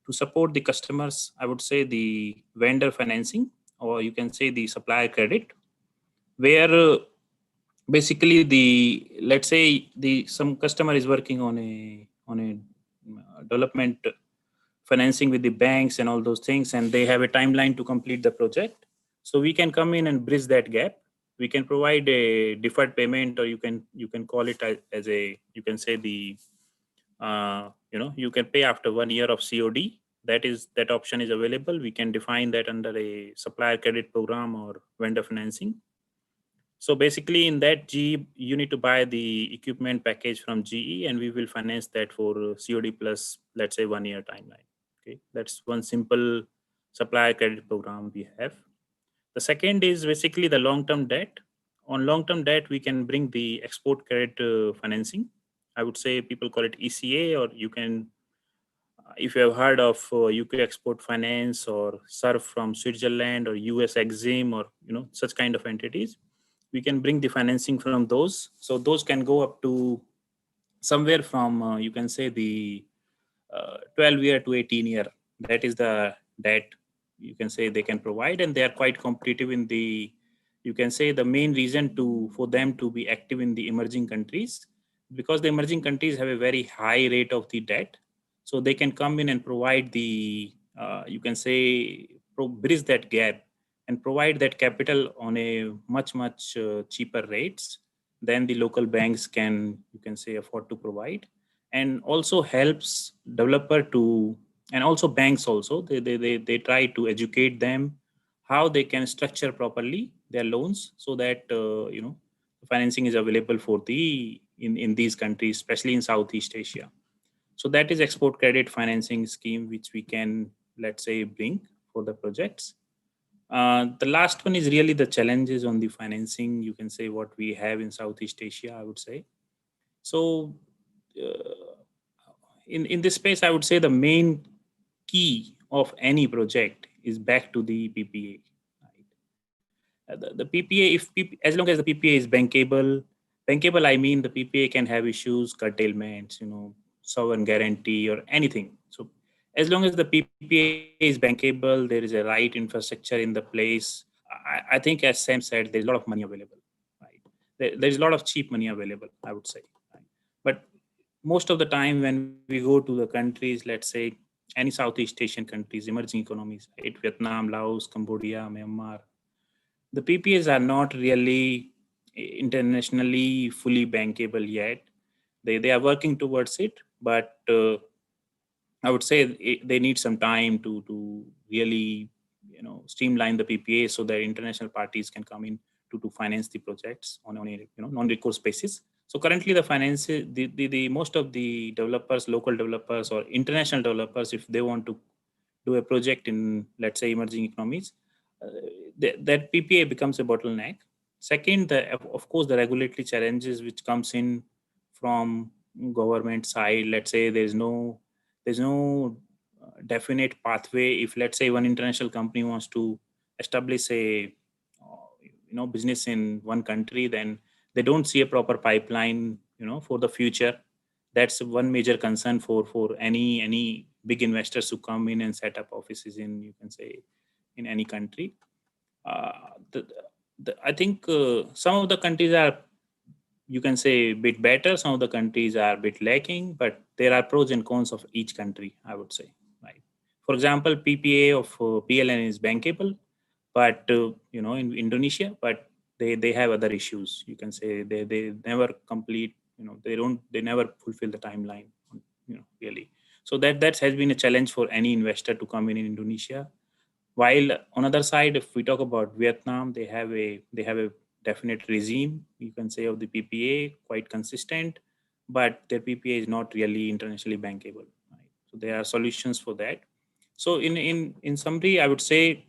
support the customers, I would say the vendor financing, or you can say the supplier credit, where basically let's say some customer is working on a development financing with the banks and all those things, and they have a timeline to complete the project. So we can come in and bridge that gap. We can provide a deferred payment, or you can call it as a, you can say the, you can pay after 1 year of COD, that option is available. We can define that under a supplier credit program or vendor financing. So basically in that, GE, you need to buy the equipment package from GE, and we will finance that for COD plus, let's say, 1 year timeline. Okay, that's one simple supplier credit program we have. The second is basically the long-term debt. On long-term debt, we can bring the export credit financing. I would say people call it ECA, or you can, if you have heard of UK Export Finance or SURF from Switzerland or US Exim, or such kind of entities, we can bring the financing from those. So those can go up to somewhere from you can say the 12-year to 18-year. That is the debt you can say they can provide, and they are quite competitive in the, you can say, the main reason for them to be active in the emerging countries, because the emerging countries have a very high rate of the debt. So they can come in and provide the you can say bridge that gap and provide that capital on a much cheaper rates than the local banks can, you can say, afford to provide. And also helps developer to, and also banks also, they try to educate them how they can structure properly their loans, so that financing is available for the in these countries, especially in Southeast Asia. So that is export credit financing scheme which we can, let's say, bring for the projects. The last one is really the challenges on the financing, you can say, what we have in Southeast Asia, I would say. So in this space, I would say the main key of any project is back to the PPA. The PPA, as long as the PPA is bankable, I mean the PPA can have issues, curtailments, sovereign guarantee or anything. So as long as the PPA is bankable, there is a right infrastructure in the place. I think, as Sam said, there's a lot of money available. Right? There's a lot of cheap money available, I would say. Right? But most of the time when we go to the countries, let's say any Southeast Asian countries, emerging economies, right? Vietnam, Laos, Cambodia, Myanmar, the PPAs are not really internationally fully bankable yet. They are working towards it, but I would say they need some time to really streamline the PPA so that international parties can come in to finance the projects on a non-recourse basis. So currently the finance, the most of the developers, local developers or international developers, if they want to do a project in, let's say, emerging economies, that PPA becomes a bottleneck. Second, of course, the regulatory challenges which comes in from government side. Let's say there's no definite pathway. If, let's say, one international company wants to establish a business in one country, then they don't see a proper pipeline for the future. That's one major concern for any big investors who come in and set up offices in, you can say, in any country. I think some of the countries are, you can say, a bit better. Some of the countries are a bit lacking, but there are pros and cons of each country, I would say. Right. For example, PPA of PLN is bankable, but in Indonesia, but they have other issues. You can say they never complete. They never fulfill the timeline. Really. So that has been a challenge for any investor to come in Indonesia. While on other side, if we talk about Vietnam, they have a definite regime, you can say, of the PPA, quite consistent, but their PPA is not really internationally bankable. Right? So there are solutions for that. So in summary, I would say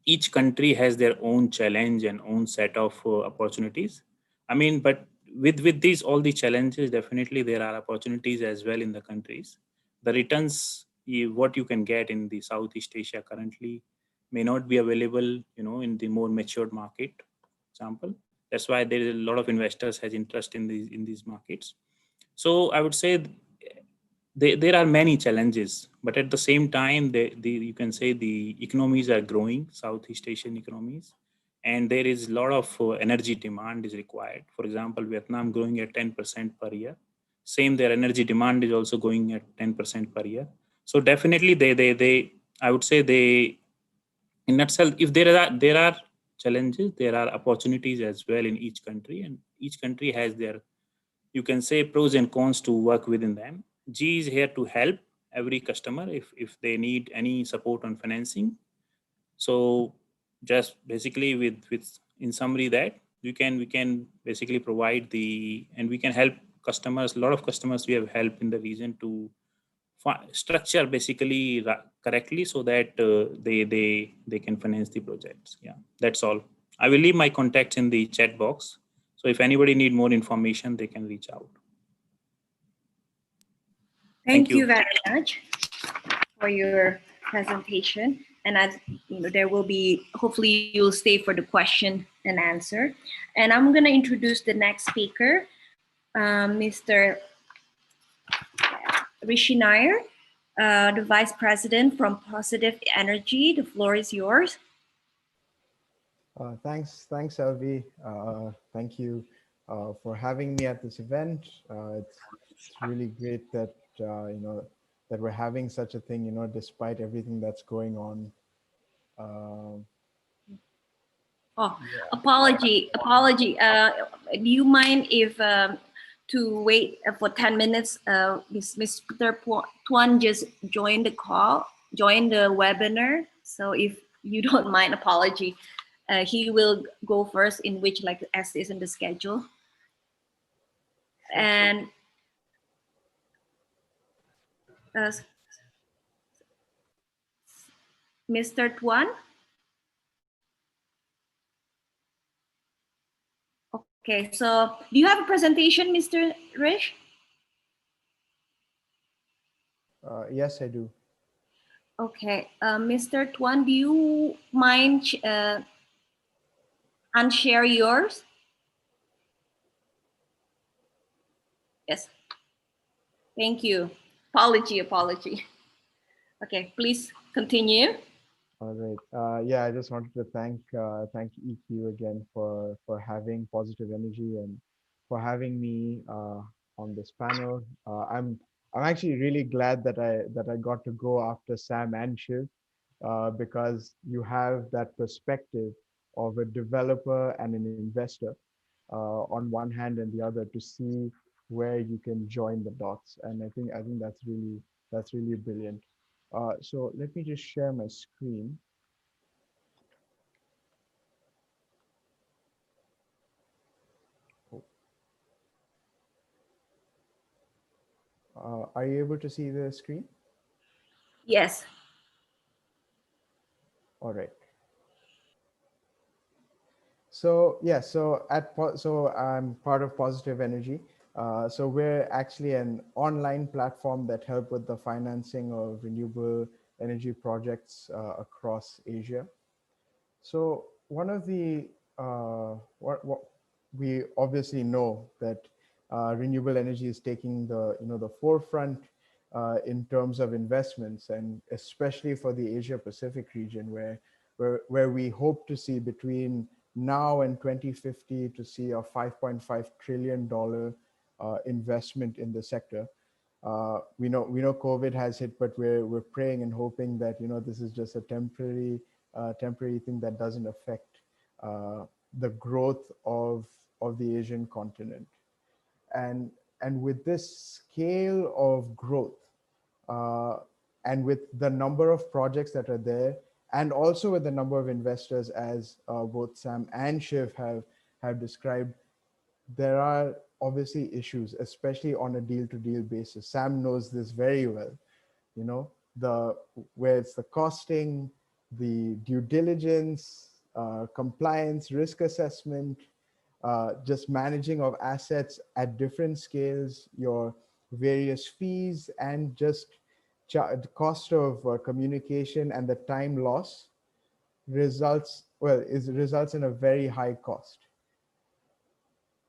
each country has their own challenge and own set of opportunities. I mean, but with these all the challenges, definitely there are opportunities as well in the countries. The returns, what you can get in the Southeast Asia currently may not be available, in the more matured market. Example, that's why there is a lot of investors has interest in these markets. So I would say there are many challenges, but at the same time, you can say the economies are growing, Southeast Asian economies, and there is a lot of energy demand is required. For example, Vietnam growing at 10% per year. Same, their energy demand is also going at 10% per year. So definitely, they I would say they, in itself, if there are challenges, there are opportunities as well in each country, and each country has their, you can say, pros and cons to work within them. G is here to help every customer if they need any support on financing. So just basically with in summary that we can basically provide and we can help customers. A lot of customers we have helped in the region to structure basically correctly so that they can finance the projects. Yeah, that's all. I will leave my contacts in the chat box. So if anybody need more information, they can reach out. Thank you very much for your presentation. And as you know, there will be, hopefully you'll stay for the question and answer. And I'm going to introduce the next speaker, Mr. Rishi Nair, the Vice President from Positive Energy. The floor is yours. Thanks, LV. Thank you for having me at this event. It's really great that that we're having such a thing, despite everything that's going on. Yeah. Apology. Do you mind if to wait for 10 minutes? Mr. Tuan just joined the call, joined the webinar. So if you don't mind, apology. He will go first in which as is in the schedule. And Mr. Tuan. Okay, so do you have a presentation, Mr. Rish? Yes, I do. Okay, Mr. Tuan, do you mind unshare yours? Yes. Thank you. Apology. Okay, please continue. All right. Yeah, I just wanted to thank EQ again for having Positive Energy and for having me on this panel. I'm actually really glad that I got to go after Sam and Shiv because you have that perspective of a developer and an investor on one hand and the other to see where you can join the dots. And I think that's really brilliant. So let me just share my screen. Are you able to see the screen? Yes. All right. So yeah, so I'm part of Positive Energy. So we're actually an online platform that help with the financing of renewable energy projects across Asia. So one of the what we obviously know that renewable energy is taking the forefront in terms of investments, and especially for the Asia Pacific region, where we hope to see between now and 2050 to see a $5.5 trillion investment in the sector. We know COVID has hit, but we're praying and hoping that this is just a temporary thing that doesn't affect the growth of the Asian continent. And with this scale of growth, and with the number of projects that are there, and also with the number of investors, as both Sam and Shiv have described, there are obviously issues, especially on a deal-to-deal basis. Sam knows this very well. Where it's the costing, the due diligence, compliance, risk assessment, just managing of assets at different scales, your various fees, and just the cost of communication and the time loss results in a very high cost.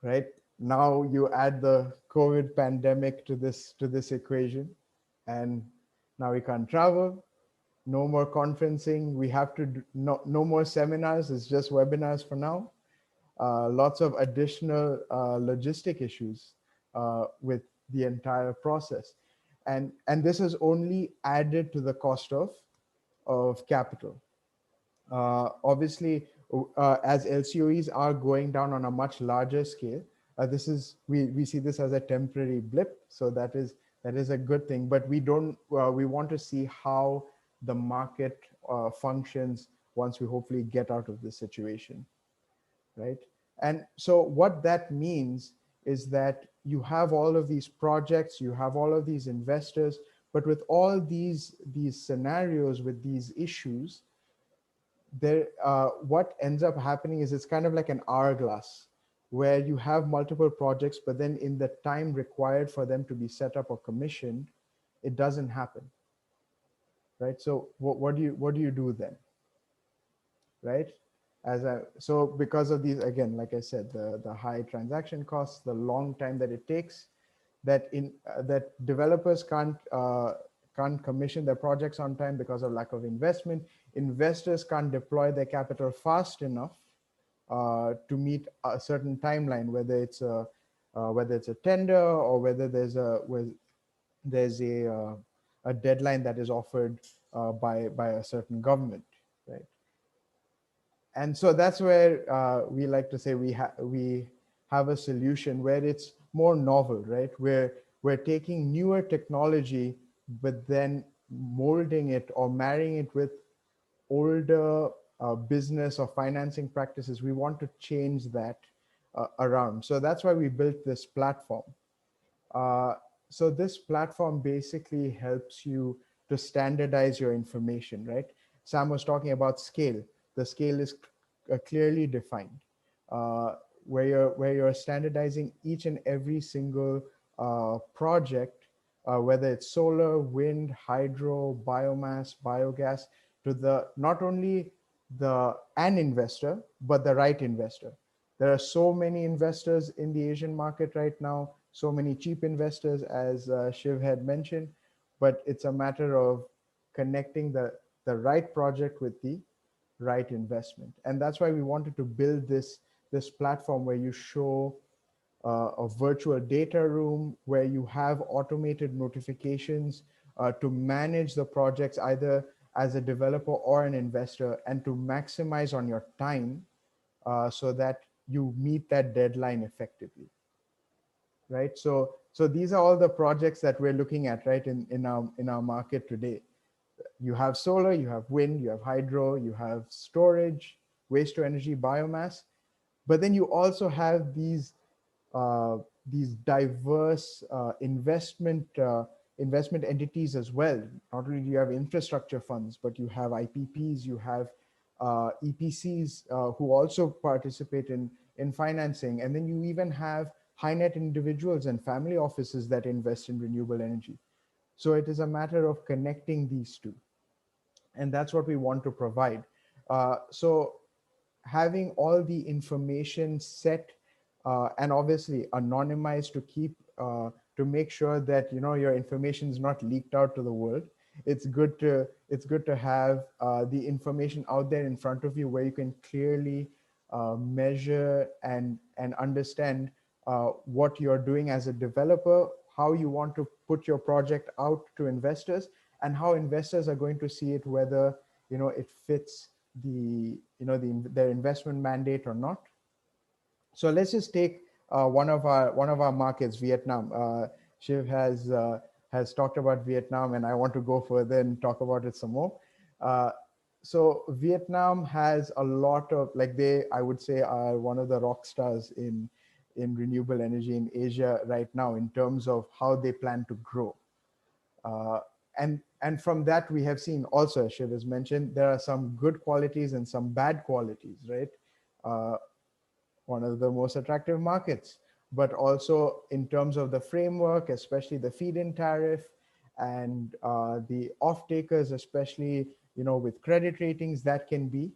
Right now, you add the COVID pandemic to this equation, and now we can't travel. No more conferencing. We have to no more seminars. It's just webinars for now. Lots of additional logistic issues with the entire process, and this is only added to the cost of capital. Obviously, as LCOEs are going down on a much larger scale, we see this as a temporary blip. So that That is a good thing, but we don't. We want to see how the market functions once we hopefully get out of this situation, right? And so what that means is that you have all of these projects, you have all of these investors, but with all these scenarios, with these issues, there what ends up happening is it's kind of like an hourglass where you have multiple projects, but then in the time required for them to be set up or commissioned, it doesn't happen, right? So what do you do then, right? So because of these, again, like I said, the high transaction costs, the long time that it takes, that developers can't commission their projects on time because of lack of investment. Investors can't deploy their capital fast enough to meet a certain timeline, whether it's a tender or whether there's a deadline that is offered by a certain government, right? And so that's where we like to say we have a solution where it's more novel, right? Where we're taking newer technology, but then molding it or marrying it with older business or financing practices. We want to change that around. So that's why we built this platform. Uh, so this platform basically helps you to standardize your information, right? Sam was talking about scale. The scale is clearly defined, uh, where you're standardizing each and every single project, whether it's solar, wind, hydro, biomass, biogas, to the not only an investor but the right investor. There are so many investors in the Asian market right now, so many cheap investors, as Shiv had mentioned, but it's a matter of connecting the right project with the right investment. And that's why we wanted to build this platform where you show a virtual data room, where you have automated notifications to manage the projects either as a developer or an investor, and to maximize on your time so that you meet that deadline effectively, right? So these are all the projects that we're looking at, right, in our market today. You have solar, you have wind, you have hydro, you have storage, waste to energy, biomass, but then you also have uh, these diverse investment entities as well. Not only do you have infrastructure funds, but you have IPPs, you have EPCs who also participate in financing, and then you even have high net individuals and family offices that invest in renewable energy. So it is a matter of connecting these two, and that's what we want to provide. So having all the information set and obviously anonymized to make sure that your information is not leaked out to the world. It's good to have the information out there in front of you where you can clearly measure and understand what you're doing as a developer, how you want to put your project out to investors, and how investors are going to see it, whether it fits their investment mandate or not. So let's just take one of our markets, Vietnam. Shiv has talked about Vietnam, and I want to go further and talk about it some more. So Vietnam has a lot of, like, I would say, are one of the rock stars in renewable energy in Asia right now in terms of how they plan to grow. Uh, and from that, we have seen also, as Shiv has mentioned, there are some good qualities and some bad qualities, right? Uh, One of the most attractive markets, but also in terms of the framework, especially the feed-in tariff and the off-takers, especially with credit ratings, that can be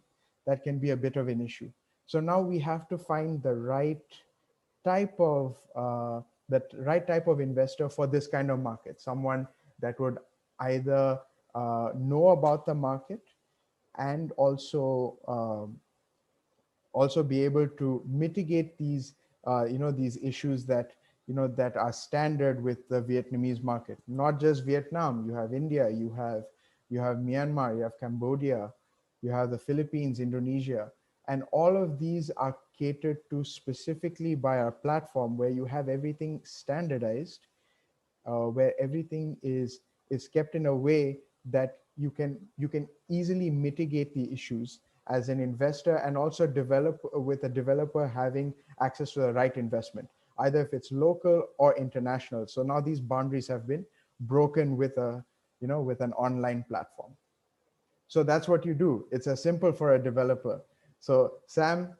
a bit of an issue. So now we have to find type of right type of investor for this kind of market, someone that would either know about the market and also be able to mitigate these issues that are standard with the Vietnamese market. Not just Vietnam, you have India, you have Myanmar, you have Cambodia, you have the Philippines, Indonesia, and all of these are catered to specifically by our platform, where you have everything standardized, where everything is kept in a way that you can easily mitigate the issues as an investor, and also develop with a developer having access to the right investment, either if it's local or international. So now these boundaries have been broken with a, with an online platform. So that's what you do. It's as simple for a developer. So Sam,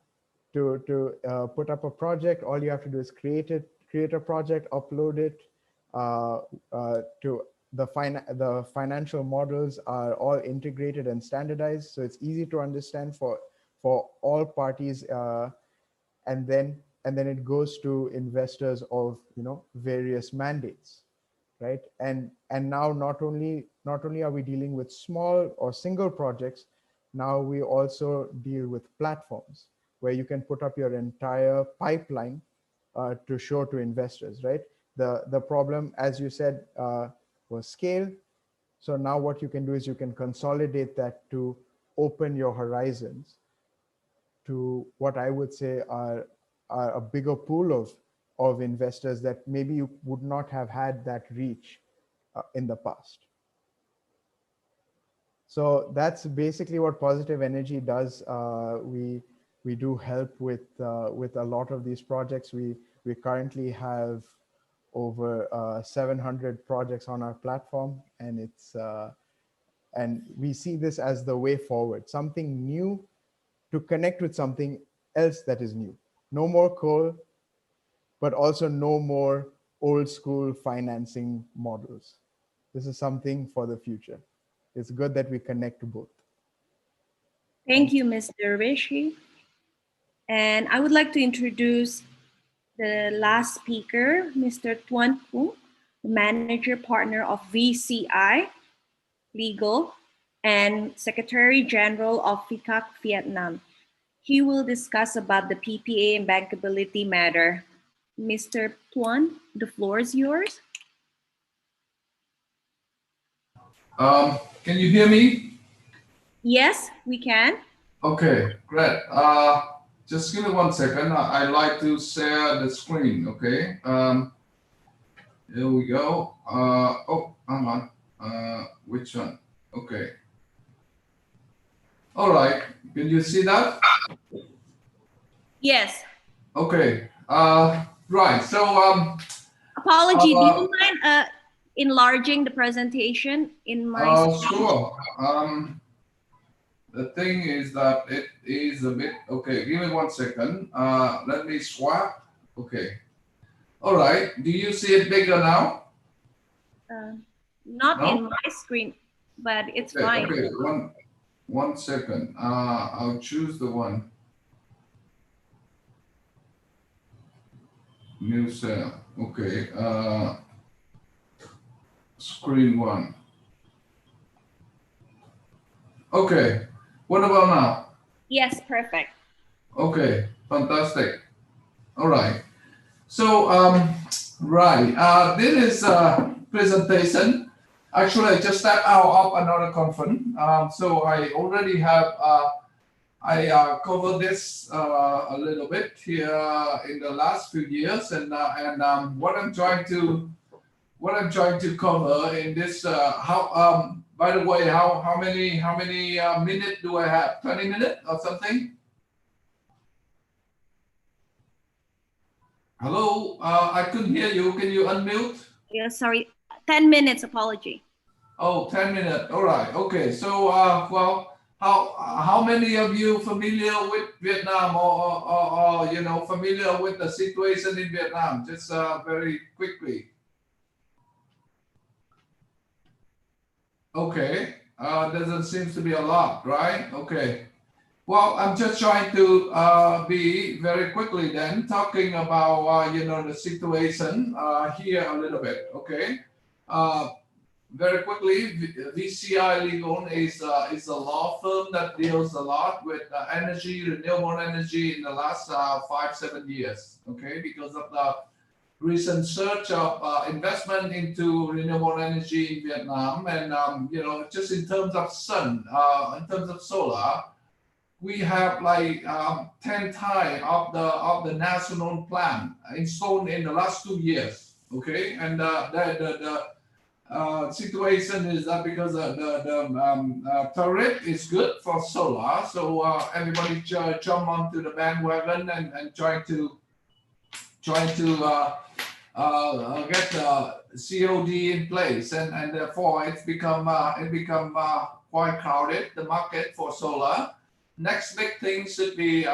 to put up a project, all you have to do is create a project, upload it to the financial models are all integrated and standardized, so it's easy to understand for all parties, and then it goes to investors of various mandates, right? And now not only are we dealing with small or single projects, now we also deal with platforms where you can put up your entire pipeline to show to investors, right? The problem, as you said, was scale. So now what you can do is you can consolidate that to open your horizons to what I would say are a bigger pool of investors that maybe you would not have had that reach in the past. So that's basically what Positive Energy does. We do help with a lot of these projects. We currently have over 700 projects on our platform, and it's and we see this as the way forward, something new to connect with something else that is new. No more coal, but also no more old school financing models. This is something for the future. It's good that we connect to both. Thank you, Mr. Rishi. And I would like to introduce the last speaker, Mr. Tuan Phu, the manager partner of VCI Legal and Secretary General of FICAC Vietnam. He will discuss about the PPA and bankability matter. Mr. Tuan, the floor is yours. Can you hear me? Yes, we can. Okay, great. Just give me 1 second. I'd like to share the screen, okay? Here we go. Oh, hang on. Which one? Okay. All right. Can you see that? Yes. Okay. Right. So, apology. Do you mind enlarging the presentation in my screen? Sure. The thing is that it is a bit, okay, give me 1 second. Let me swap. Okay. All right. Do you see it bigger now? Not No? in my screen, but it's Okay, fine. okay, 1 second. I'll choose the one. New cell. Okay. Screen 1. Okay. What about now? Yes, perfect. Okay, fantastic. All right. So, right. This is a presentation. Actually, I just stepped out of another conference. So I already have, I covered this a little bit here in the last few years, and what I'm trying to cover in this, by the way, how many minutes do I have? 20 minutes or something? Hello, I couldn't hear you. Can you unmute? Yeah, sorry. 10 minutes, apology. Oh, 10 minutes. All right. Okay. So, well, how many of you familiar with Vietnam or familiar with the situation in Vietnam? Just very quickly. Okay. Doesn't seem to be a lot, right? Okay. Well, I'm just trying to be very quickly then talking about the situation here a little bit. Okay. Very quickly, VCI Legal is a law firm that deals a lot with energy, renewable energy in the last 5-7 years. Okay, because of the recent surge of investment into renewable energy in Vietnam, and just in terms of sun, in terms of solar, we have like 10 times of the national plan installed in the last 2 years. Okay, and the situation is that because the tariff is good for solar, so everybody jump onto the bandwagon and try to get the COD in place, and therefore it's become quite crowded, the market for solar. Next big thing should be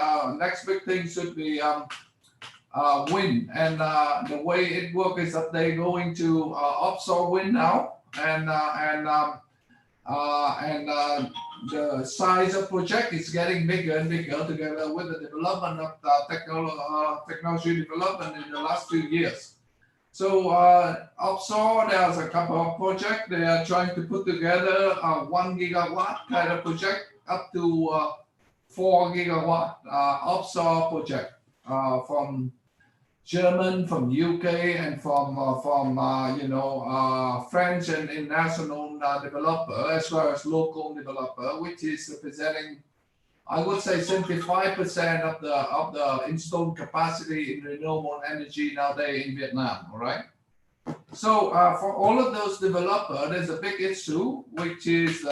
wind, and the way it works is that they're going to offshore wind now, and the size of project is getting bigger and bigger together with the development of technology development in the last few years. So offshore, there's a couple of projects. They are trying to put together a 1 gigawatt kind of project up to 4 gigawatt offshore project from German, from UK, and from French and international developer, as well as local developer, which is representing, I would say, 75% of the installed capacity in renewable energy nowadays in Vietnam. All right. So for all of those developers, there's a big issue, which is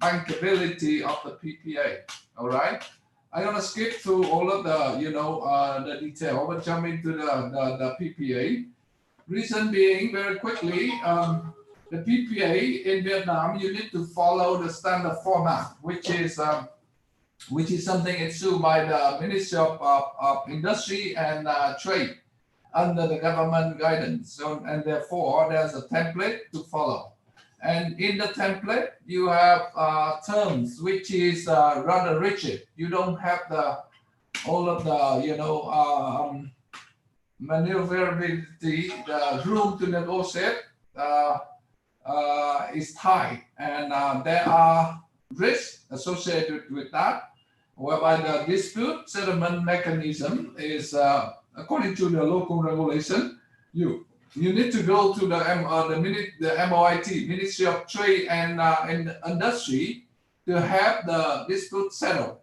bankability of the PPA. All right. I'm gonna skip through all of the the detail, but jump into the PPA. Reason being, very quickly, the PPA in Vietnam, you need to follow the standard format, which is something issued by the Ministry of Industry and Trade under the government guidance. So, and therefore, there's a template to follow. And in the template, you have terms which is rather rigid. You don't have all of the maneuverability, the room to negotiate is tight, and there are risks associated with that, whereby the dispute settlement mechanism is, according to the local regulation, you need to go to the MOIT, Ministry of Trade and Industry, to have the dispute settled.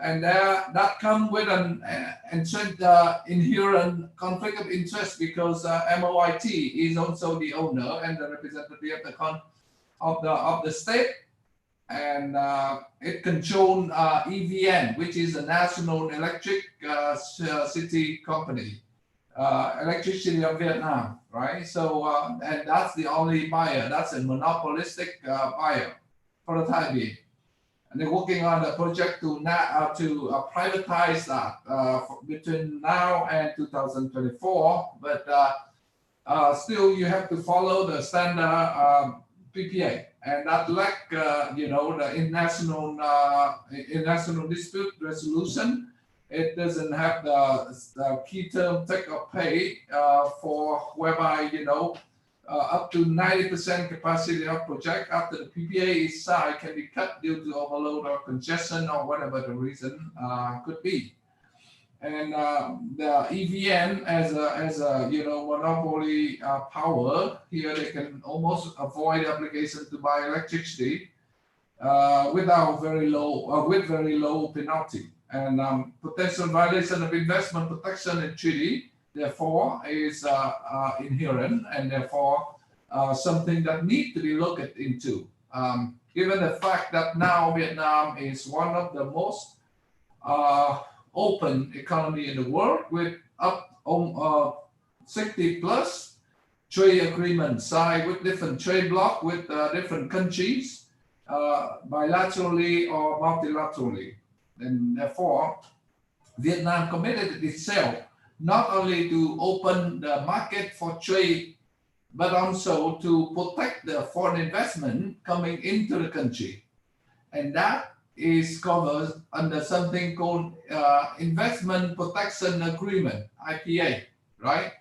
And that comes with an inherent conflict of interest, because MOIT is also the owner and the representative of the state, and it controls EVN, which is a national electric city company. Electricity of Vietnam, right? So, and that's the only buyer. That's a monopolistic buyer for the time being. And they're working on a project to privatize that between now and 2024. But still, you have to follow the standard PPA, and that lack, the international dispute resolution. It doesn't have the key term take or pay for whereby up to 90% capacity of project after the PPA is signed can be cut due to overload or congestion or whatever the reason could be. And the EVN as a monopoly power here, they can almost avoid the obligation to buy electricity with very low penalty. And potential violation of investment protection in treaty, therefore, is inherent, and therefore something that needs to be looked into. Given the fact that now Vietnam is one of the most open economy in the world, with 60 plus trade agreements signed with different trade blocs with different countries, bilaterally or multilaterally. And therefore, Vietnam committed itself not only to open the market for trade, but also to protect the foreign investment coming into the country. And that is covered under something called Investment Protection Agreement, IPA, right?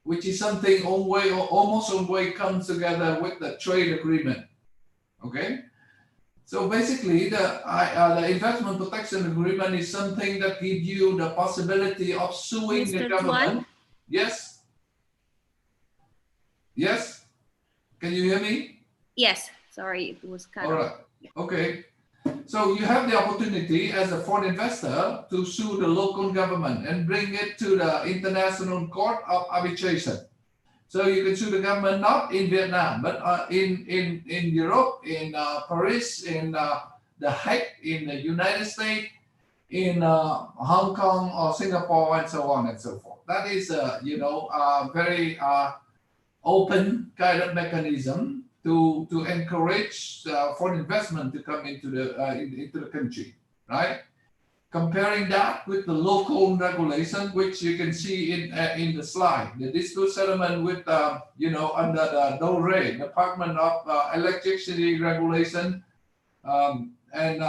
Which is something almost always comes together with the trade agreement, okay? So basically, the investment protection agreement is something that gives you the possibility of suing the government. Tuan? Yes? Yes? Can you hear me? Yes, sorry, it was cut All right, okay. So you have the opportunity as a foreign investor to sue the local government and bring it to the International Court of Arbitration. So you can sue the government not in Vietnam, but in Europe, in Paris, in The Hague, in the United States, in Hong Kong or Singapore, and so on and so forth. That is a very open kind of mechanism to encourage foreign investment to come into the country, right? Comparing that with the local regulation, which you can see in the slide, the dispute settlement with under the DORE, Department of Electricity Regulation, and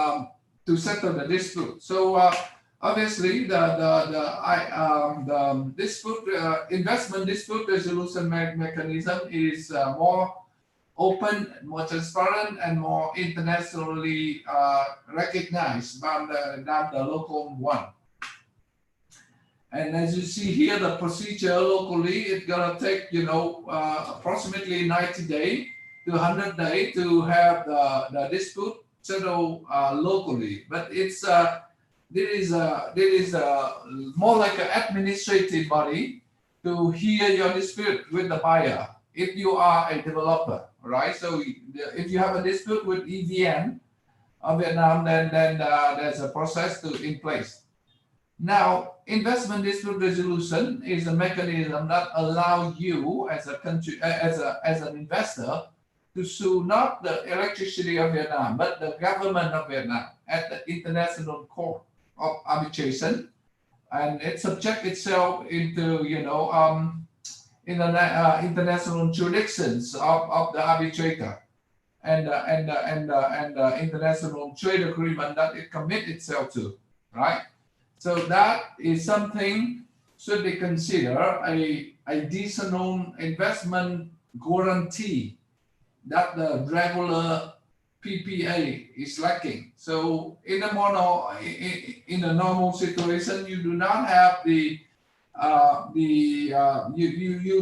to settle the dispute. So obviously the dispute investment dispute resolution mechanism is more open, more transparent, and more internationally recognized than the local one. And as you see here, the procedure locally, it's gonna take approximately 90 days to 100 days to have the dispute settled locally. But it's this is more like an administrative body to hear your dispute with the buyer if you are a developer, right? So if you have a dispute with EVN of Vietnam, then there's a process in place. Now, investment dispute resolution is a mechanism that allows you as a country, as an investor, to sue not the electricity of Vietnam, but the government of Vietnam at the International Court of Arbitration, and it subjects itself into international jurisdictions of the arbitrator and international trade agreement that it commits itself to, right? So that is something should be considered a additional investment guarantee that the regular PPA is lacking. So in the normal situation, you do not have you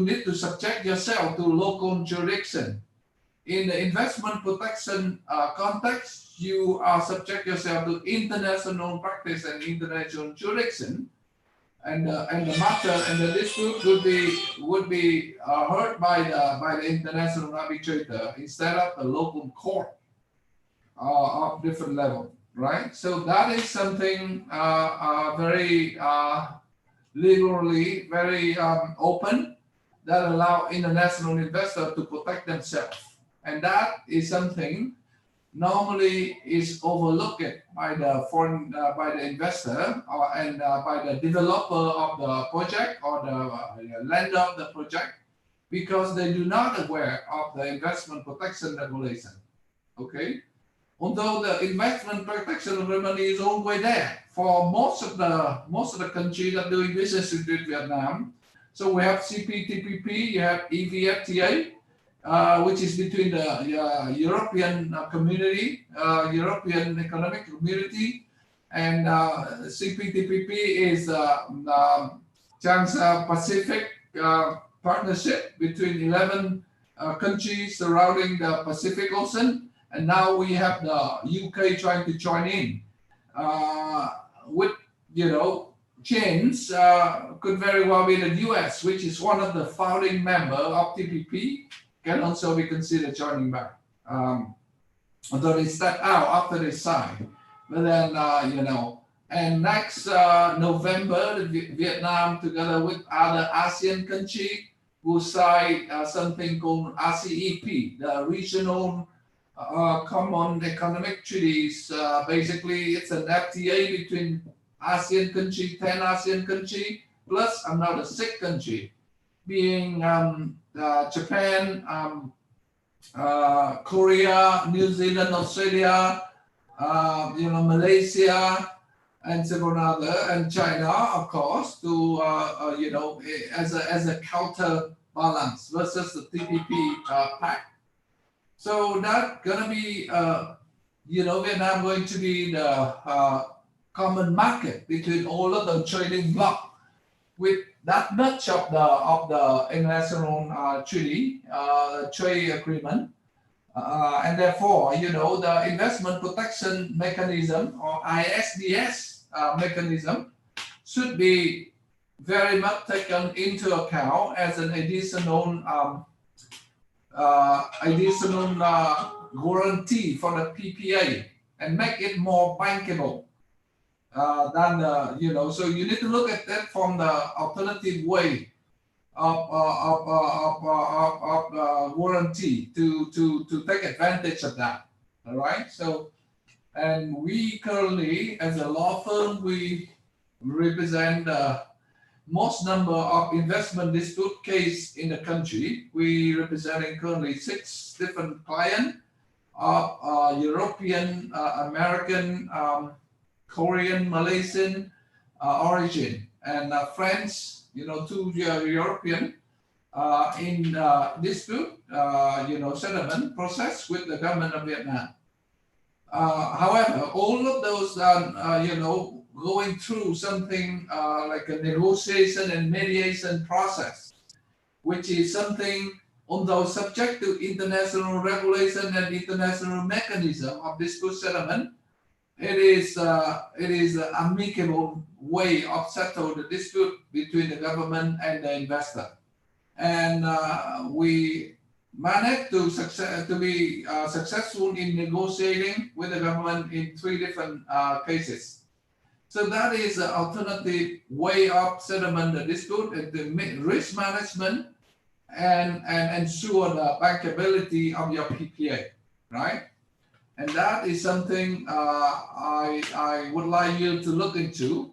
need to subject yourself to local jurisdiction. In the investment protection context, you are subject yourself to international practice and international jurisdiction, and the matter and the dispute would be heard by the international arbitrator instead of the local court of different level, right? So that is something very legally very open that allow international investors to protect themselves. And that is something normally is overlooked by the foreign, by the investor and by the developer of the project or the lender of the project, because they do not aware of the investment protection regulation. Okay, although the investment protection agreement is always there for most of the countries that are doing business with Vietnam. So we have CPTPP, you have EVFTA, which is between the European community, European Economic Community, and CPTPP is Trans-Pacific Partnership between 11 countries surrounding the Pacific Ocean, and now we have the UK trying to join in with, change could very well be the US, which is one of the founding members of TPP, can also be considered joining back. Although they step out after they sign. But then, and next November, Vietnam, together with other ASEAN countries, will sign something called RCEP, the Regional Common Economic Treaties. Basically, it's an FTA between ASEAN country, 10 ASEAN country, plus another 6 country, being Japan, Korea, New Zealand, Australia, Malaysia, and several other, and China, of course, to as a counterbalance versus the TPP pact. So that's gonna be Vietnam going to be the common market between all of the trading bloc with that much of the international treaty trade agreement, and therefore the investment protection mechanism or ISDS mechanism should be very much taken into account as an additional guarantee for the PPA and make it more bankable than So you need to look at that from the alternative way of warranty to take advantage of that. All right. So, and we currently, as a law firm, we represent most number of investment dispute case in the country. We representing currently 6 different clients of European, American, Korean, Malaysian origin, and French, 2 European in dispute, settlement process with the government of Vietnam. However, all of those are, going through something like a negotiation and mediation process, which is something, although subject to international regulation and international mechanism of dispute settlement, it is an amicable way of settle the dispute between the government and the investor. And we managed to be successful in negotiating with the government in 3 different cases. So that is an alternative way of settlement the dispute, and the risk management and ensure the bankability of your PPA, right? And that is something I would like you to look into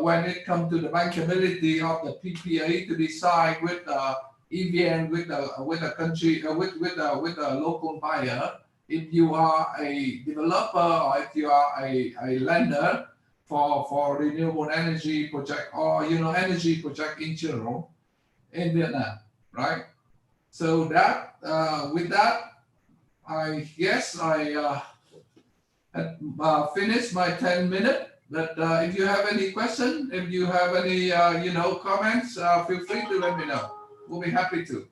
when it comes to the bankability of the PPA to decide with EVN with a country with a local buyer. If you are a developer or if you are a lender for renewable energy project or energy project in general in Vietnam, right? So that with that, I guess I had finished my 10 minutes. But if you have any question, if you have any comments, feel free to let me know. We'll be happy to.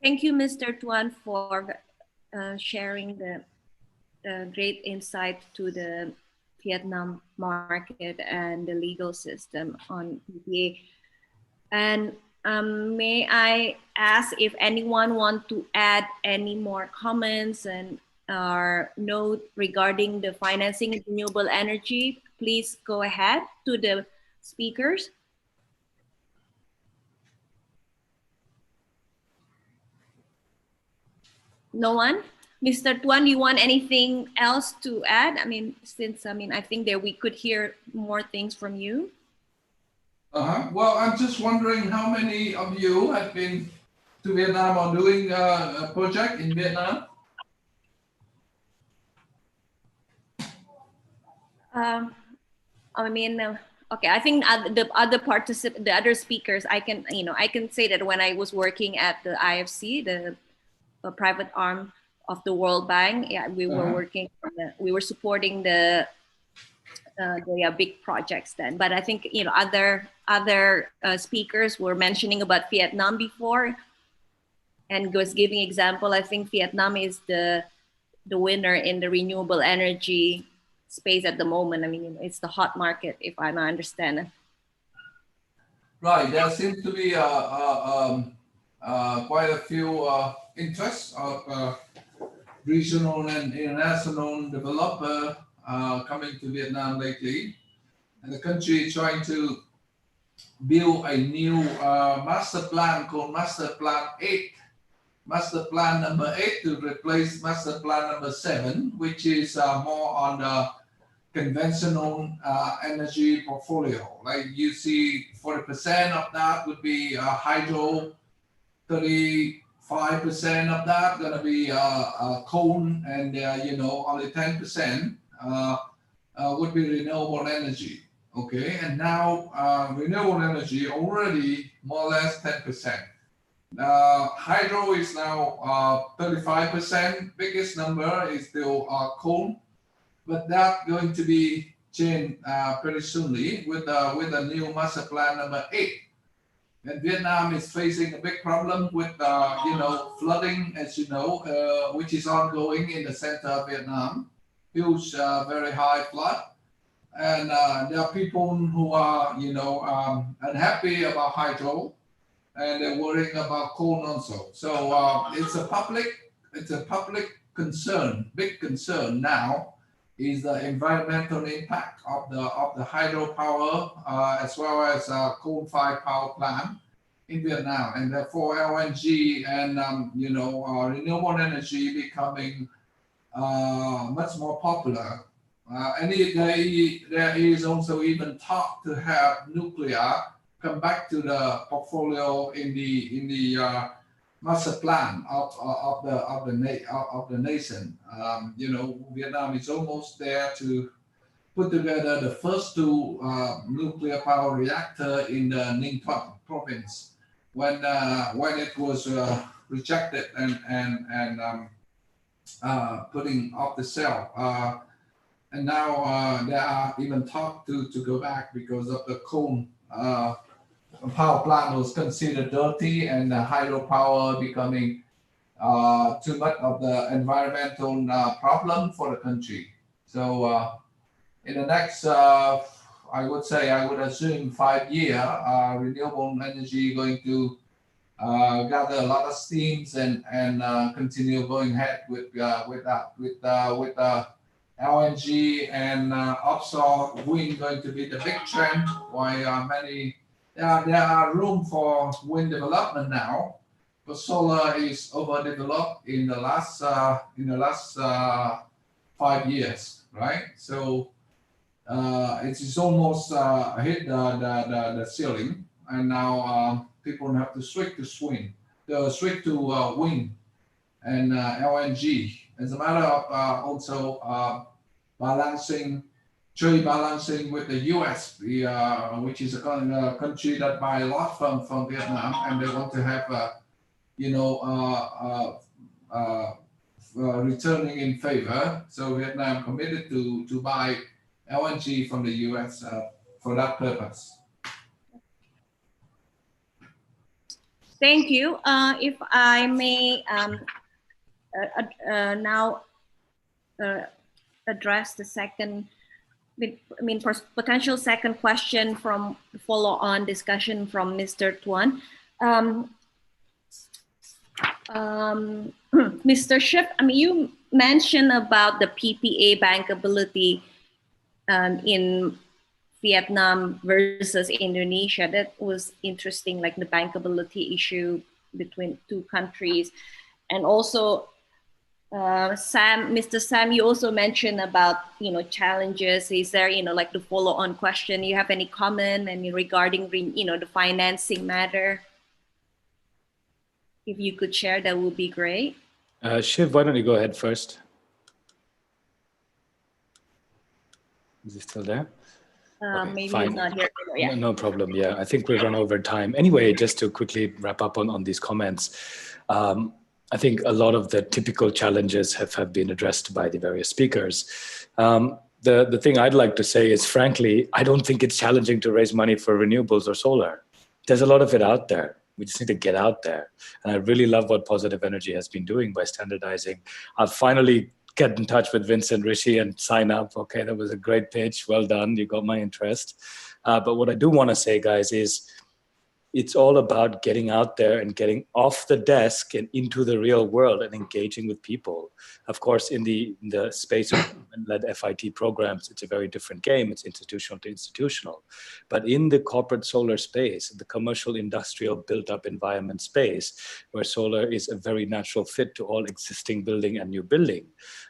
Thank you, Mr. Tuan, for sharing the great insight to the Vietnam market and the legal system on PPA. And may I ask if anyone want to add any more comments and or note regarding the financing of renewable energy? Please go ahead to the speakers. No one? Mr. Tuan, you want anything else to add? I mean, I think that we could hear more things from you. Well, I'm just wondering how many of you have been to Vietnam or doing a project in Vietnam? Okay, I think the other speakers, I can say that when I was working at the IFC, the private arm of the World Bank, yeah, we were working, we were supporting the big projects then. But I think other speakers were mentioning about Vietnam before, and was giving example. I think Vietnam is the winner in the renewable energy space at the moment. I mean, it's the hot market, if I understand. Right. There seems to be quite a few interests of regional and international developer coming to Vietnam lately, and the country is trying to build a new master plan called Master Plan 8. Master Plan number 8 to replace Master Plan number 7, which is more on the conventional energy portfolio. Like you see, 40% of that would be hydro, 35% of that gonna be coal, and only 10% would be renewable energy. Okay, and now renewable energy already more or less 10%. Hydro is now 35%. Biggest number is still coal, but that's going to be changed pretty soonly with the new Master Plan number 8. And Vietnam is facing a big problem with flooding, as you know, which is ongoing in the center of Vietnam. Huge, very high flood. And there are people who are, unhappy about hydro, and they're worrying about coal also. So it's a public concern, big concern now, is the environmental impact of the hydropower as well as coal-fired power plant in Vietnam, and therefore LNG and renewable energy becoming much more popular. And there is also even talk to have nuclear come back to the portfolio in the master plan of the nation. Vietnam is almost there to put together the first two nuclear power reactor in the Ninh Thuận province when it was rejected and putting off the cell. And now there are even talk to go back because of the coal power plant was considered dirty, and the hydropower becoming too much of the environmental problem for the country. So in the next, I would assume 5 years, renewable energy going to gather a lot of steams and continue going ahead with LNG and offshore wind going to be the big trend. While there are room for wind development now, but solar is overdeveloped in the last 5 years, right? So it is almost hit the ceiling, and now people have to switch to wind and LNG. As a matter of also trade balancing with the US, which is a country that buy a lot from Vietnam, and they want to have returning in favor. So Vietnam committed to buy LNG from the US for that purpose. Thank you. If I may now address the second, potential second question from follow-on discussion from Mr. Tuan. Mr. Schiff, you mentioned about the PPA bankability in Vietnam versus Indonesia. That was interesting, like the bankability issue between two countries. And also, Mr. Sam, you also mentioned about, challenges. Is there, like the follow-on question, you have any comment regarding, the financing matter? If you could share, that would be great. Shiv, why don't you go ahead first? Is he still there? Okay, maybe fine. He's not here. Yeah. No problem. Yeah, I think we've run over time. Anyway, just to quickly wrap up on these comments, I think a lot of the typical challenges have been addressed by the various speakers. The thing I'd like to say is, frankly, I don't think it's challenging to raise money for renewables or solar. There's a lot of it out there. We just need to get out there. And I really love what Positive Energy has been doing by standardizing. I'll finally get in touch with Vincent Rishi and sign up. Okay, that was a great pitch. Well done. You got my interest. But what I do want to say, guys, is it's all about getting out there and getting off the desk and into the real world and engaging with people. Of course, in the space of led FIT programs, it's a very different game. It's institutional to institutional. But in the corporate solar space, the commercial industrial built up environment space, where solar is a very natural fit to all existing building and new building.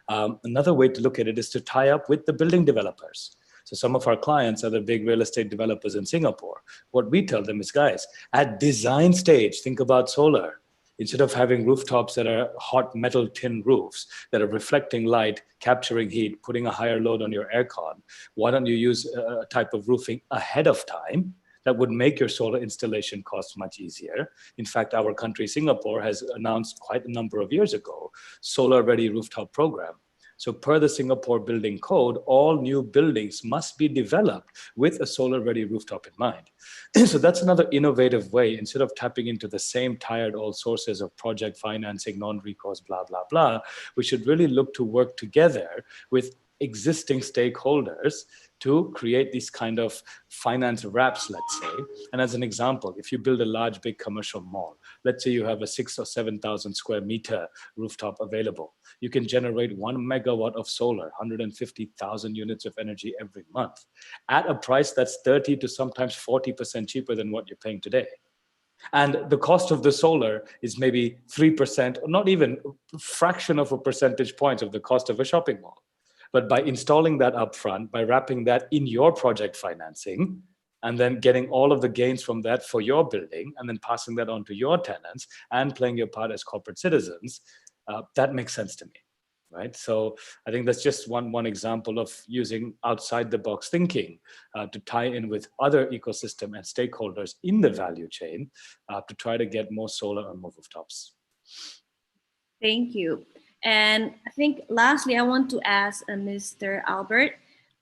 Another way to look at it is to tie up with the building developers. So some of our clients are the big real estate developers in Singapore. What we tell them is, guys, at design stage, think about solar. Instead of having rooftops that are hot metal tin roofs that are reflecting light, capturing heat, putting a higher load on your aircon, why don't you use a type of roofing ahead of time that would make your solar installation costs much easier? In fact, our country, Singapore, has announced quite a number of years ago, solar-ready rooftop program. So per the Singapore building code, all new buildings must be developed with a solar-ready rooftop in mind. So that's another innovative way. Instead of tapping into the same tired old sources of project financing, non-recourse, blah, blah, blah, we should really look to work together with existing stakeholders to create these kind of finance wraps, let's say. And as an example, if you build a large, big commercial mall, let's say you have a 6,000 or 7,000 square meter rooftop available, you can generate 1 megawatt of solar, 150,000 units of energy every month at a price that's 30 to sometimes 40% cheaper than what you're paying today. And the cost of the solar is maybe 3%, or not even a fraction of a percentage point of the cost of a shopping mall. But by installing that upfront, by wrapping that in your project financing, and then getting all of the gains from that for your building, and then passing that on to your tenants and playing your part as corporate citizens, that makes sense to me, right? So I think that's just one example of using outside the box thinking to tie in with other ecosystem and stakeholders in the value chain to try to get more solar on more rooftops. Thank you. And I think lastly, I want to ask Mr. Albert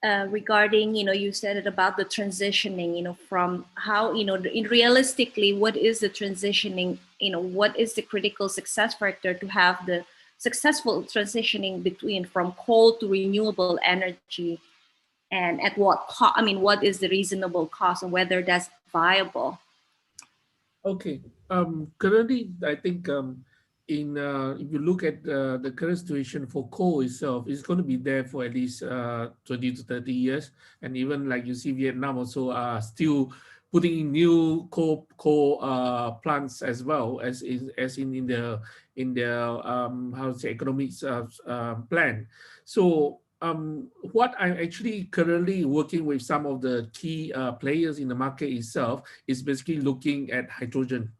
regarding, you said it about the transitioning, from how, realistically, what is the transitioning, what is the critical success factor to have the successful transitioning from coal to renewable energy, and at what cost? I mean, what is the reasonable cost, and whether that's viable? Okay. Currently, I think if you look at the current situation for coal itself, it's going to be there for at least 20 to 30 years. And even like you see, Vietnam also are still putting in new coal plants as well as in their how to say economics plan. So what I'm actually currently working with some of the key players in the market itself is basically looking at hydrogen.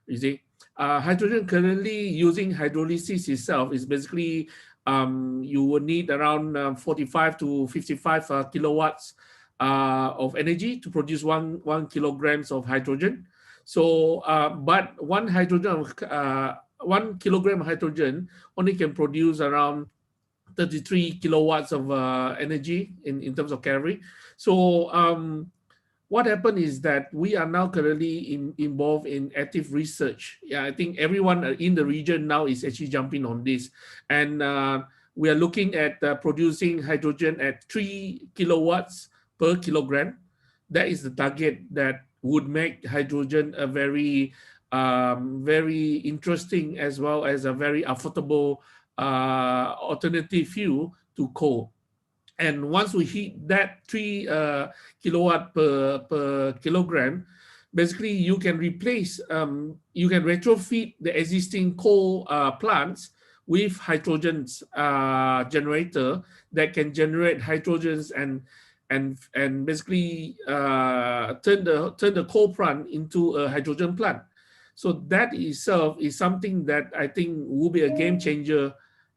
You see, hydrogen currently using hydrolysis itself is basically you will need around 45 to 55 kilowatts of energy to produce one kilograms of hydrogen. So, but 1 kilogram of hydrogen only can produce around 33 kilowatts of energy in terms of calorie. So what happened is that we are now currently involved in active research. Yeah, I think everyone in the region now is actually jumping on this. And we are looking at producing hydrogen at 3 kilowatts per kilogram. That is the target that would make hydrogen a very, very interesting as well as a very affordable alternative fuel to coal. And once we hit that 3 kilowatt per kilogram, basically you can replace, you can retrofit the existing coal plants with hydrogen generator that can generate hydrogens and basically turn the coal plant into a hydrogen plant. So that itself is something that I think will be a game changer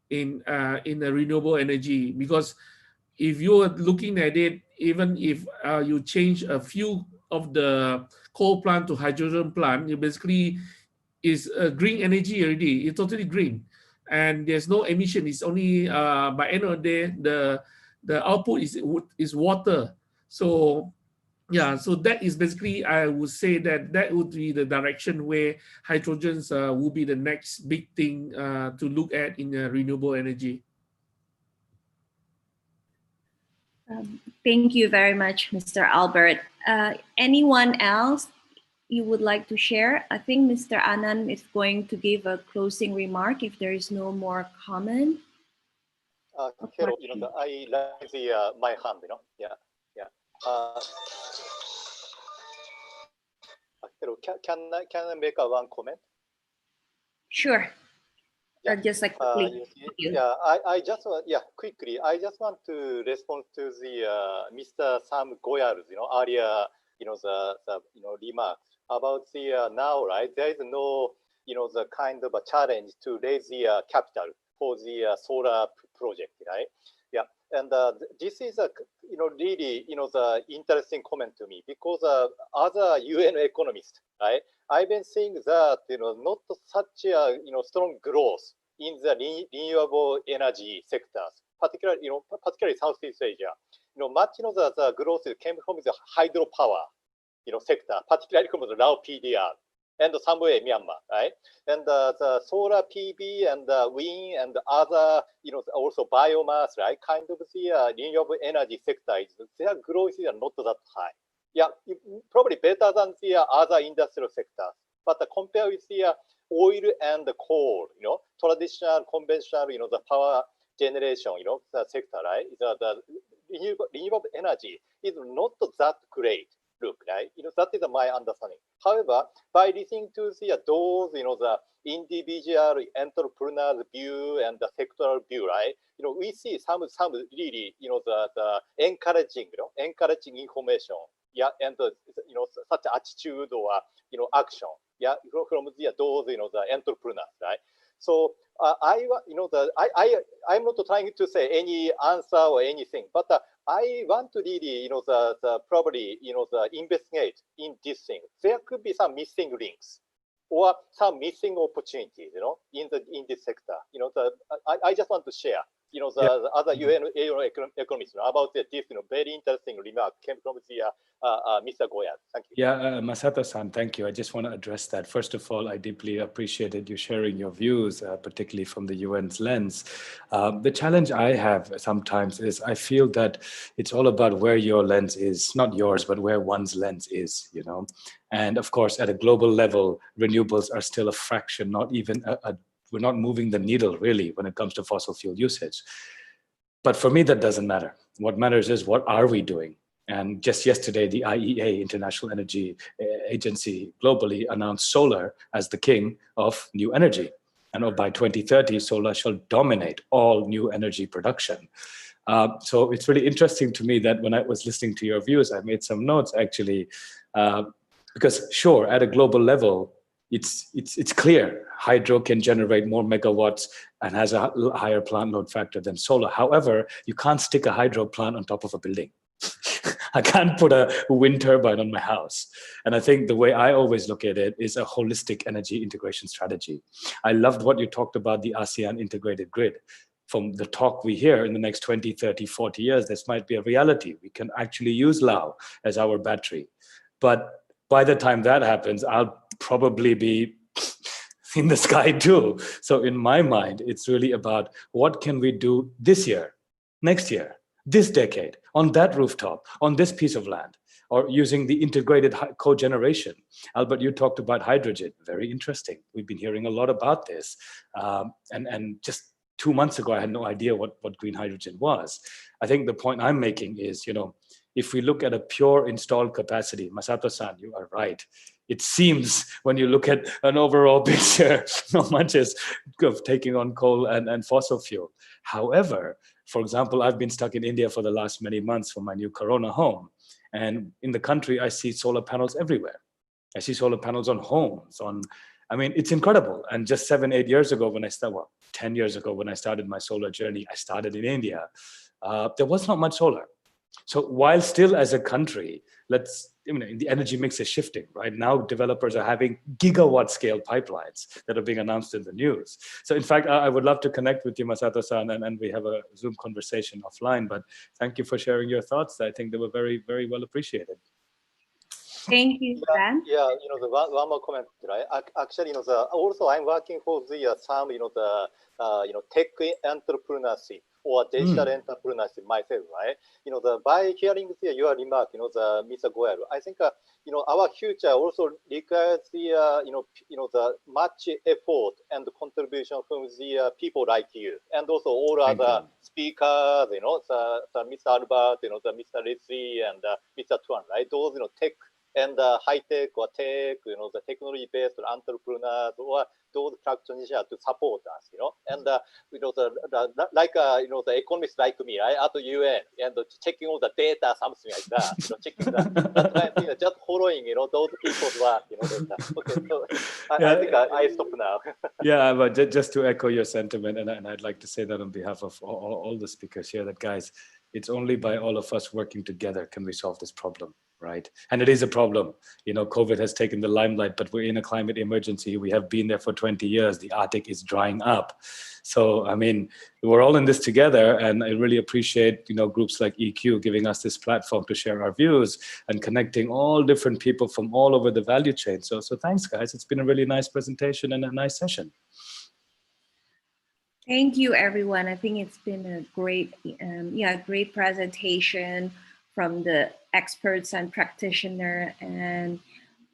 in the renewable energy, because if you're looking at it, even if you change a few of the coal plant to hydrogen plant, it basically is green energy already. It's totally green, and there's no emission. It's only by end of the day the output is water. So yeah, so that is basically, I would say that would be the direction where hydrogens will be the next big thing to look at in renewable energy. Thank you very much, Mr. Albert. Anyone else you would like to share? I think Mr. Anand is going to give a closing remark if there is no more comment. Hello, I raise my hand, yeah. Hello, can I make one comment? Sure. Yeah. Just like quickly. Yeah, I just quickly. I just want to respond to the Mr. Sam Goyal's earlier the remarks about the now, right? There is no the kind of a challenge to raise the capital for the solar project, right? Yeah, and this is a really the interesting comment to me, because other UN economists, right? I've been seeing that not such a strong growth in the renewable energy sectors, particularly Southeast Asia. Much the growth came from the hydropower sector, particularly from the low PDR, and somewhere in Myanmar, right? And the solar PV and the wind and other, also biomass, right? Kind of the renewable energy sector, their growth is not that high. Yeah, probably better than the other industrial sectors. But compare with the oil and the coal, traditional, conventional, the power generation, the sector, right? The renewable energy is not that great. Look, right? That is my understanding. However, by listening to those, the individual entrepreneurs' view and the sectoral view, right? We see some really, the encouraging, encouraging information. Yeah, and such attitude or action. Yeah, from those, the entrepreneurs, right? So I'm not trying to say any answer or anything, but I want to really, probably, the investigate in this thing. There could be some missing links or some missing opportunities, in this sector. I just want to share, the other UN economists about this, very interesting remark came from the Mr. Goyal. Thank you. Yeah, Masato-san, thank you. I just want to address that. First of all, I deeply appreciated you sharing your views, particularly from the UN's lens. The challenge I have sometimes is I feel that it's all about where your lens is, not yours, but where one's lens is, And of course, at a global level, renewables are still a fraction, not even we're not moving the needle really when it comes to fossil fuel usage. But for me, that doesn't matter. What matters is what are we doing? And just yesterday, the IEA, International Energy Agency, globally announced solar as the king of new energy. And by 2030, solar shall dominate all new energy production. So it's really interesting to me that when I was listening to your views, I made some notes actually, because sure, at a global level, it's clear hydro can generate more megawatts and has a higher plant load factor than solar. However, you can't stick a hydro plant on top of a building. I can't put a wind turbine on my house. And I think the way I always look at it is a holistic energy integration strategy. I loved what you talked about, the ASEAN integrated grid. From the talk we hear in the next 20, 30, 40 years, this might be a reality. We can actually use Lao as our battery. But by the time that happens, I'll probably be in the sky too. So in my mind, it's really about what can we do this year, next year, this decade, on that rooftop, on this piece of land, or using the integrated cogeneration. Albert, you talked about hydrogen. Very interesting. We've been hearing a lot about this. And just 2 months ago, I had no idea what green hydrogen was. I think the point I'm making is, if we look at a pure installed capacity, Masato-san, you are right. It seems when you look at an overall picture, not much is of taking on coal and fossil fuel. However, for example, I've been stuck in India for the last many months for my new Corona home. And in the country, I see solar panels everywhere. I see solar panels on homes, it's incredible. And just 7, 8 years ago when 10 years ago when I started my solar journey, I started in India. There was not much solar. So while still as a country, the energy mix is shifting, right? Now developers are having gigawatt scale pipelines that are being announced in the news. So in fact, I would love to connect with you, Masato-san, and we have a Zoom conversation offline, but thank you for sharing your thoughts. I think they were very, very well appreciated. Thank you, Dan. Yeah, the one more comment, right? Actually, also I'm working for some, tech entrepreneurship or digital entrepreneurship myself, right? By hearing your remark, Mr. Goyal, I think, our future also requires the much effort and contribution from the people like you, and also all other speakers, the Mr. Albert, the Mr. Leslie and Mr. Tuan, right? Those, tech and high-tech or tech, the technology-based entrepreneurs or those practitioners to support us, and like the economists like me, right, at the UN and checking all the data, something like that, checking that. That's why I think just following, those people's work, Okay, so I think I stop now. Yeah, but just to echo your sentiment, and I'd like to say that on behalf of all the speakers here, that guys, it's only by all of us working together can we solve this problem. right? And it is a problem. You know, COVID has taken the limelight, but we're in a climate emergency. We have been there for 20 years. The Arctic is drying up. So, I mean, we're all in this together, and I really appreciate, you know, groups like EQ giving us this platform to share our views and connecting all different people from all over the value chain. So thanks, guys. It's been a really nice presentation and a nice session. Thank you, everyone. I think it's been a great, great presentation from the experts and practitioner. And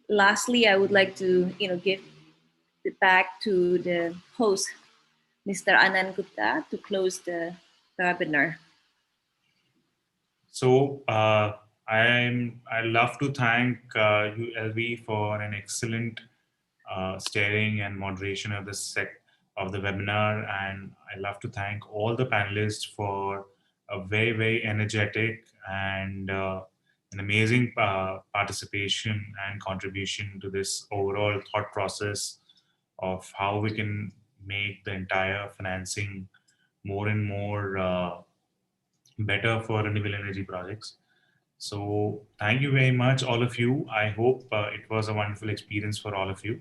lastly, I would like to, give it back to the host, Mr. Anand Gupta, to close the webinar. So I love to thank you, LV, for an excellent steering and moderation of of the webinar, and I love to thank all the panelists for a very, very energetic and an amazing participation and contribution to this overall thought process of how we can make the entire financing more and more better for renewable energy projects. So thank you very much, all of you. I hope it was a wonderful experience for all of you.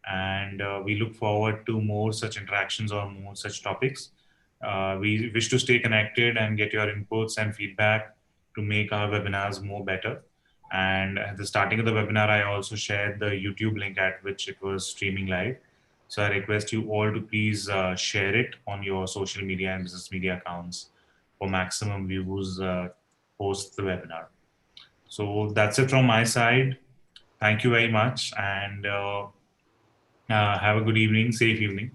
And we look forward to more such interactions on more such topics. We wish to stay connected and get your inputs and feedback to make our webinars more better. And at the starting of the webinar, I also shared the YouTube link at which it was streaming live. So I request you all to please share it on your social media and business media accounts for maximum views post the webinar. So that's it from my side. Thank you very much, and have a good evening, safe evening.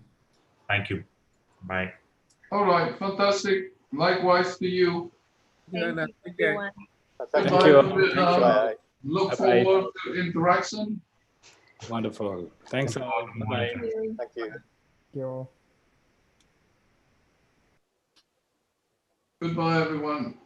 Thank you. Bye. All right, fantastic. Likewise to you. Thank you, everyone. Thank Goodbye you. to Vietnam. Bye. Look Bye-bye. forward to interaction. Wonderful. Thanks all. Bye-bye. Thank you. Thank you. Goodbye, everyone.